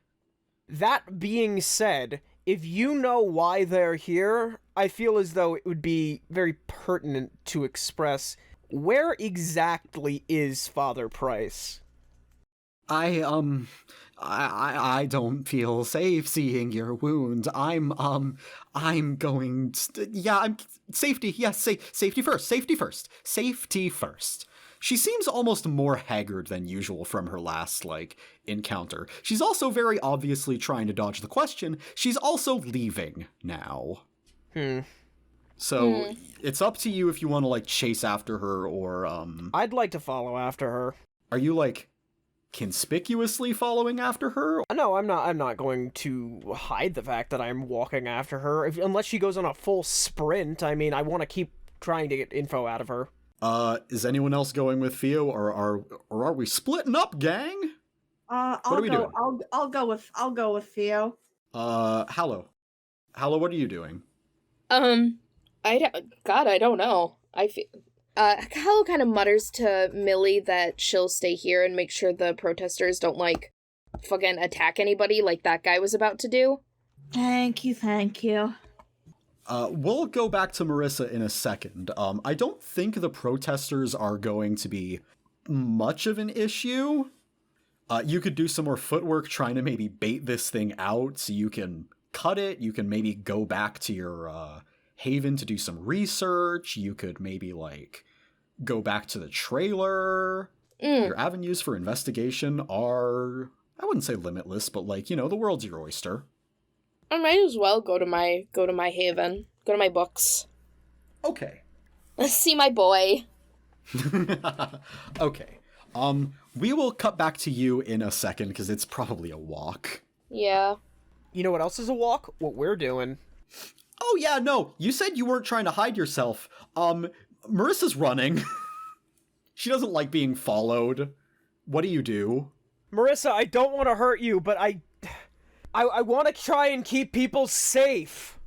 That being said, if you know why they're here, I feel as though it would be very pertinent to express where exactly is Father Price? I don't feel safe seeing your wound. I'm going... safety, yes, safety first. Safety first. She seems almost more haggard than usual from her last, encounter. She's also very obviously trying to dodge the question. She's also leaving now. So, it's up to you if you want to, chase after her or, I'd like to follow after her. Are you, conspicuously following after her? No, I'm not going to hide the fact that I'm walking after her. Unless she goes on a full sprint, I mean, I want to keep trying to get info out of her. Is anyone else going with Theo, or are we splitting up, gang? I'll go with Theo. Hallow, what are you doing? I don't know. Hallow kind of mutters to Millie that she'll stay here and make sure the protesters don't, fucking attack anybody like that guy was about to do. Thank you. We'll go back to Marisa in a second. I don't think the protesters are going to be much of an issue. You could do some more footwork trying to maybe bait this thing out so you can cut it. You can maybe go back to your haven to do some research. You could maybe, go back to the trailer. Your avenues for investigation are, I wouldn't say limitless, but, the world's your oyster. I might as well go to my haven. Go to my books. Okay. Let's see my boy. Okay. We will cut back to you in a second, because it's probably a walk. Yeah. You know what else is a walk? What we're doing. Oh yeah, no, you said you weren't trying to hide yourself. Marissa's running. She doesn't like being followed. What do you do? Marisa, I don't want to hurt you, but I want to try and keep people safe.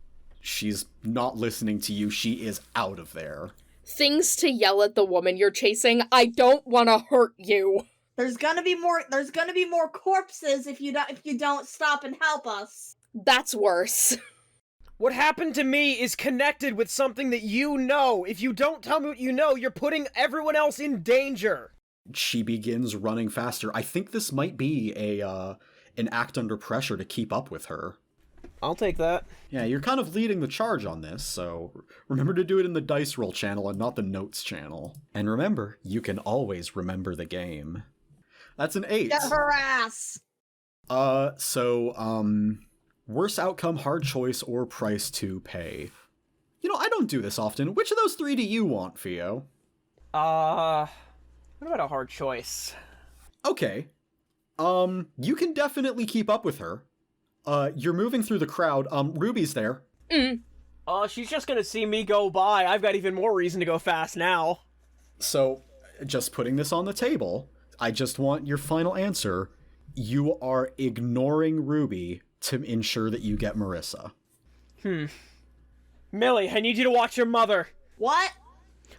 She's not listening to you. She is out of there. Things to yell at the woman you're chasing. I don't want to hurt you. There's gonna be more corpses if you don't stop and help us. That's worse. What happened to me is connected with something that you know. If you don't tell me what you know, you're putting everyone else in danger. She begins running faster. I think this might be an act under pressure to keep up with her. I'll take that. Yeah, you're kind of leading the charge on this, so remember to do it in the dice roll channel and not the notes channel. And remember, you can always remember the game. That's an 8. Get her ass! Worst outcome, hard choice, or price to pay. I don't do this often. Which of those 3 do you want, Theo? What about a hard choice? Okay. You can definitely keep up with her. You're moving through the crowd. Ruby's there. She's just gonna see me go by. I've got even more reason to go fast now. So, just putting this on the table, I just want your final answer. You are ignoring Ruby to ensure that you get Marisa. Millie, I need you to watch your mother. What?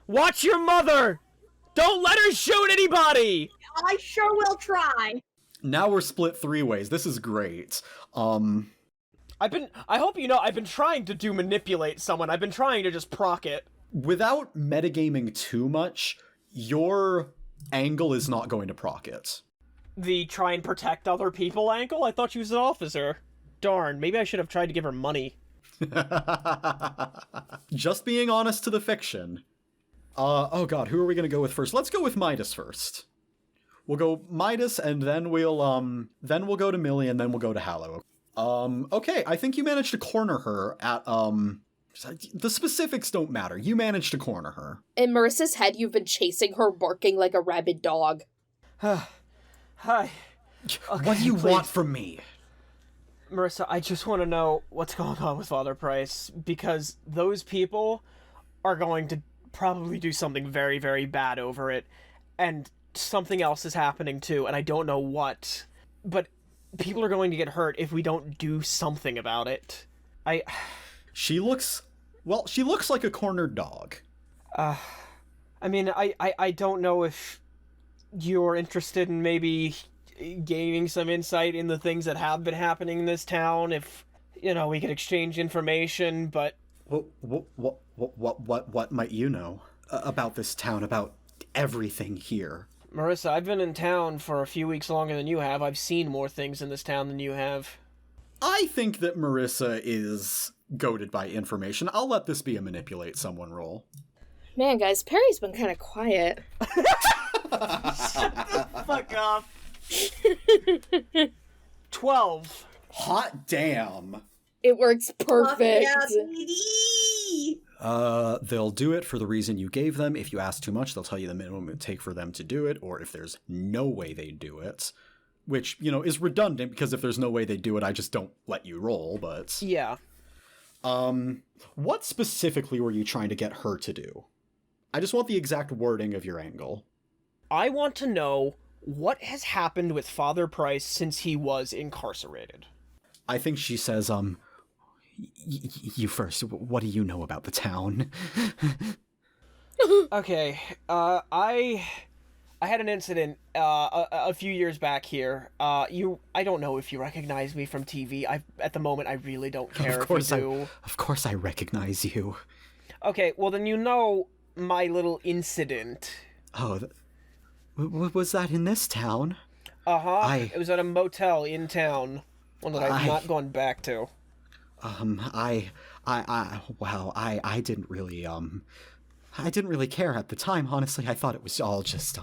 Watch your mother! Don't let her shoot anybody! I sure will try. Now we're split 3 ways. This is great. I hope you know, I've been trying to manipulate someone. I've been trying to just proc it. Without metagaming too much, your angle is not going to proc it. The try and protect other people angle? I thought she was an officer. Darn, maybe I should have tried to give her money. Just being honest to the fiction. Oh god, who are we gonna go with first? Let's go with Midas first. We'll go Midas, and then we'll go to Millie, and then we'll go to Hallow. Okay, I think you managed to corner her at, the specifics don't matter. You managed to corner her. In Marissa's head, you've been chasing her, barking like a rabid dog. Hi. Okay, What do you please. want from me? Marisa, I just want to know what's going on with Father Price, because those people are going to probably do something very, very bad over it, and something else is happening too, and I don't know what, but people are going to get hurt if we don't do something about it. She looks like a cornered dog. I mean, I don't know if you're interested in maybe gaining some insight in the things that have been happening in this town, if, we could exchange information, but... What might you know about this town, about everything here? Marisa, I've been in town for a few weeks longer than you have. I've seen more things in this town than you have. I think that Marisa is goaded by information. I'll let this be a manipulate someone roll. Man, guys, Perry's been kind of quiet. Fuck off. 12. Hot damn. It works perfect. Yeah, baby. They'll do it for the reason you gave them. If you ask too much, they'll tell you the minimum it would take for them to do it, or if there's no way they do it. Which, is redundant, because if there's no way they do it, I just don't let you roll, but... Yeah. What specifically were you trying to get her to do? I just want the exact wording of your angle. I want to know what has happened with Father Price since he was incarcerated. I think she says, you first, what do you know about the town? Okay, I had an incident, a few years back here. I don't know if you recognize me from TV. At the moment, I really don't care if you do. Of course I recognize you. Okay, well then you know my little incident. Oh, was that in this town? Uh-huh. It was at a motel in town. One that I've not gone back to. I didn't really, I didn't really care at the time, honestly. I thought it was all just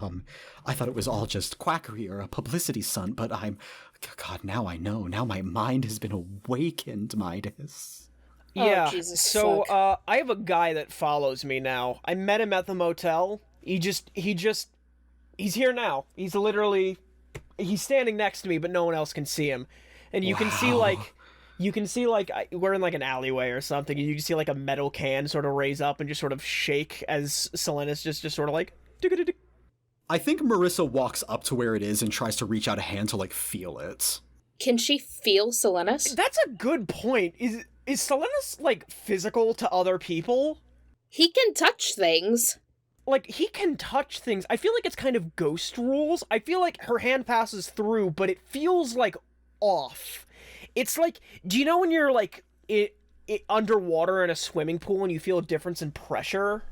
quackery or a publicity stunt, but God, now I know. Now my mind has been awakened, Midas. Yeah, oh, Jesus, so, I have a guy that follows me now. I met him at the motel. He's here now. He's standing next to me, but no one else can see him. And you can see, we're in, an alleyway or something, and you can see, a metal can sort of raise up and just sort of shake as Selenis just sort of, dig-a-dig. I think Marisa walks up to where it is and tries to reach out a hand to, feel it. Can she feel Selenis? That's a good point. Is Selenis, physical to other people? He can touch things. He can touch things. I feel like it's kind of ghost rules. I feel like her hand passes through, but it feels, off. It's do you know when you're, underwater in a swimming pool and you feel a difference in pressure?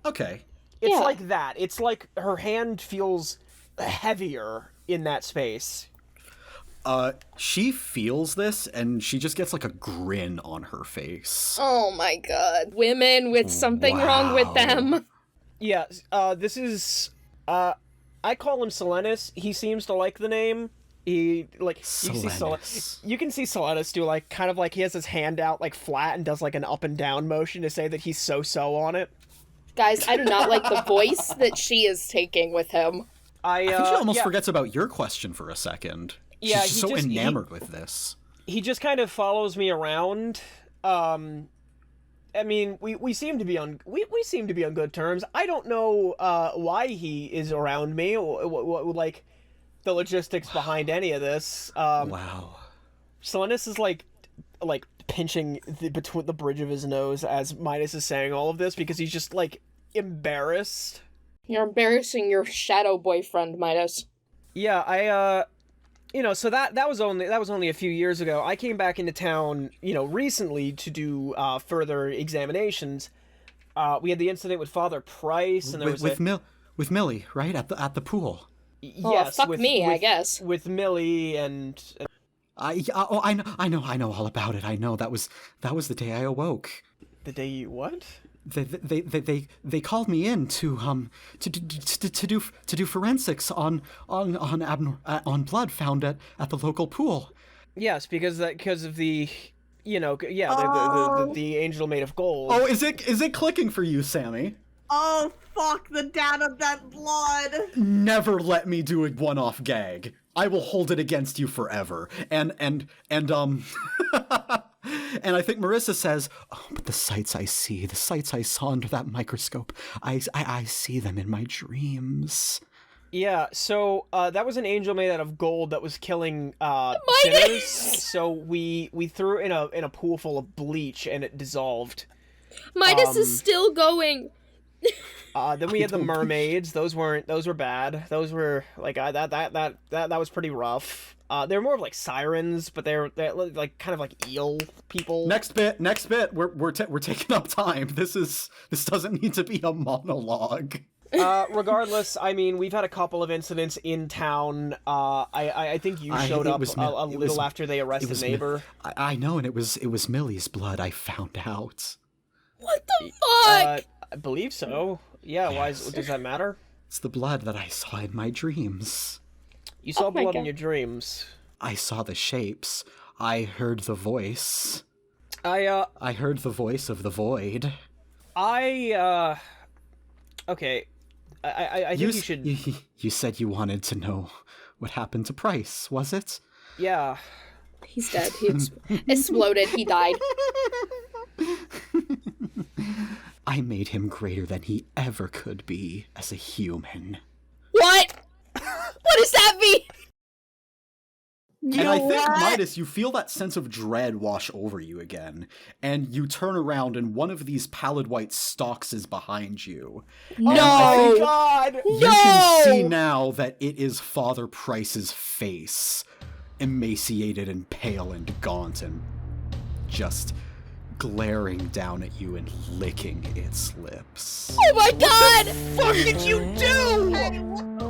Okay. It's like that. It's like her hand feels heavier in that space. She feels this, and she just gets, a grin on her face. Oh my god. Women with something wrong with them. Yeah, this is, I call him Selenis. He seems to like the name. He, you can see Selenis do, he has his hand out, flat and does, an up and down motion to say that he's so on it. Guys, I do not like the voice that she is taking with him. I think she almost forgets about your question for a second. Yeah, she's so enamored with this. He just kind of follows me around. I mean, we seem to be on good terms. I don't know why he is around me, or what the logistics behind any of this. Wow. Selenis is pinching between the bridge of his nose as Midas is saying all of this because he's just embarrassed. You're embarrassing your shadow boyfriend, Midas. Yeah, so that was only a few years ago. I came back into town, recently to do further examinations. We had the incident with Father Price, and there with Millie, right, at the pool. Yes, fuck me, I guess. With Millie and I know all about it. I know that was the day I awoke. The day you what? They called me in to do forensics on blood found at the local pool. Yes, because of the the angel made of gold. Oh, is it clicking for you, Sammi? Oh, fuck the dad of that blood. Never let me do a one-off gag. I will hold it against you forever. And and I think Marisa says, "Oh, but the sights I see, the sights I saw under that microscope, I see them in my dreams." Yeah, so that was an angel made out of gold that was killing sinners. So we threw it in a pool full of bleach and it dissolved. Midas is still going. Then we had the mermaids. Those were bad. Those were that was pretty rough. They were more of sirens, but they're kind of eel people. Next bit. We're taking up time. This doesn't need to be a monologue. Regardless, I mean, we've had a couple of incidents in town. I think you showed up a little after they arrested neighbor. I know, and it was Millie's blood. I found out. What the fuck? I believe so. Yeah. Why does that matter? It's the blood that I saw in my dreams. You saw my blood in God. your dreams. I saw the shapes. I heard the voice. I heard the voice of the void. Okay. I think you should... You said you wanted to know what happened to Price, was it? Yeah. He's dead. He exploded. He died. I made him greater than he ever could be as a human. What? What does that mean? And I think, Midas, you feel that sense of dread wash over you again, and you turn around and one of these pallid white stalks is behind you. No! Oh my god! You can see now that it is Father Price's face, emaciated and pale and gaunt and just glaring down at you and licking its lips. Oh my god! What did you do?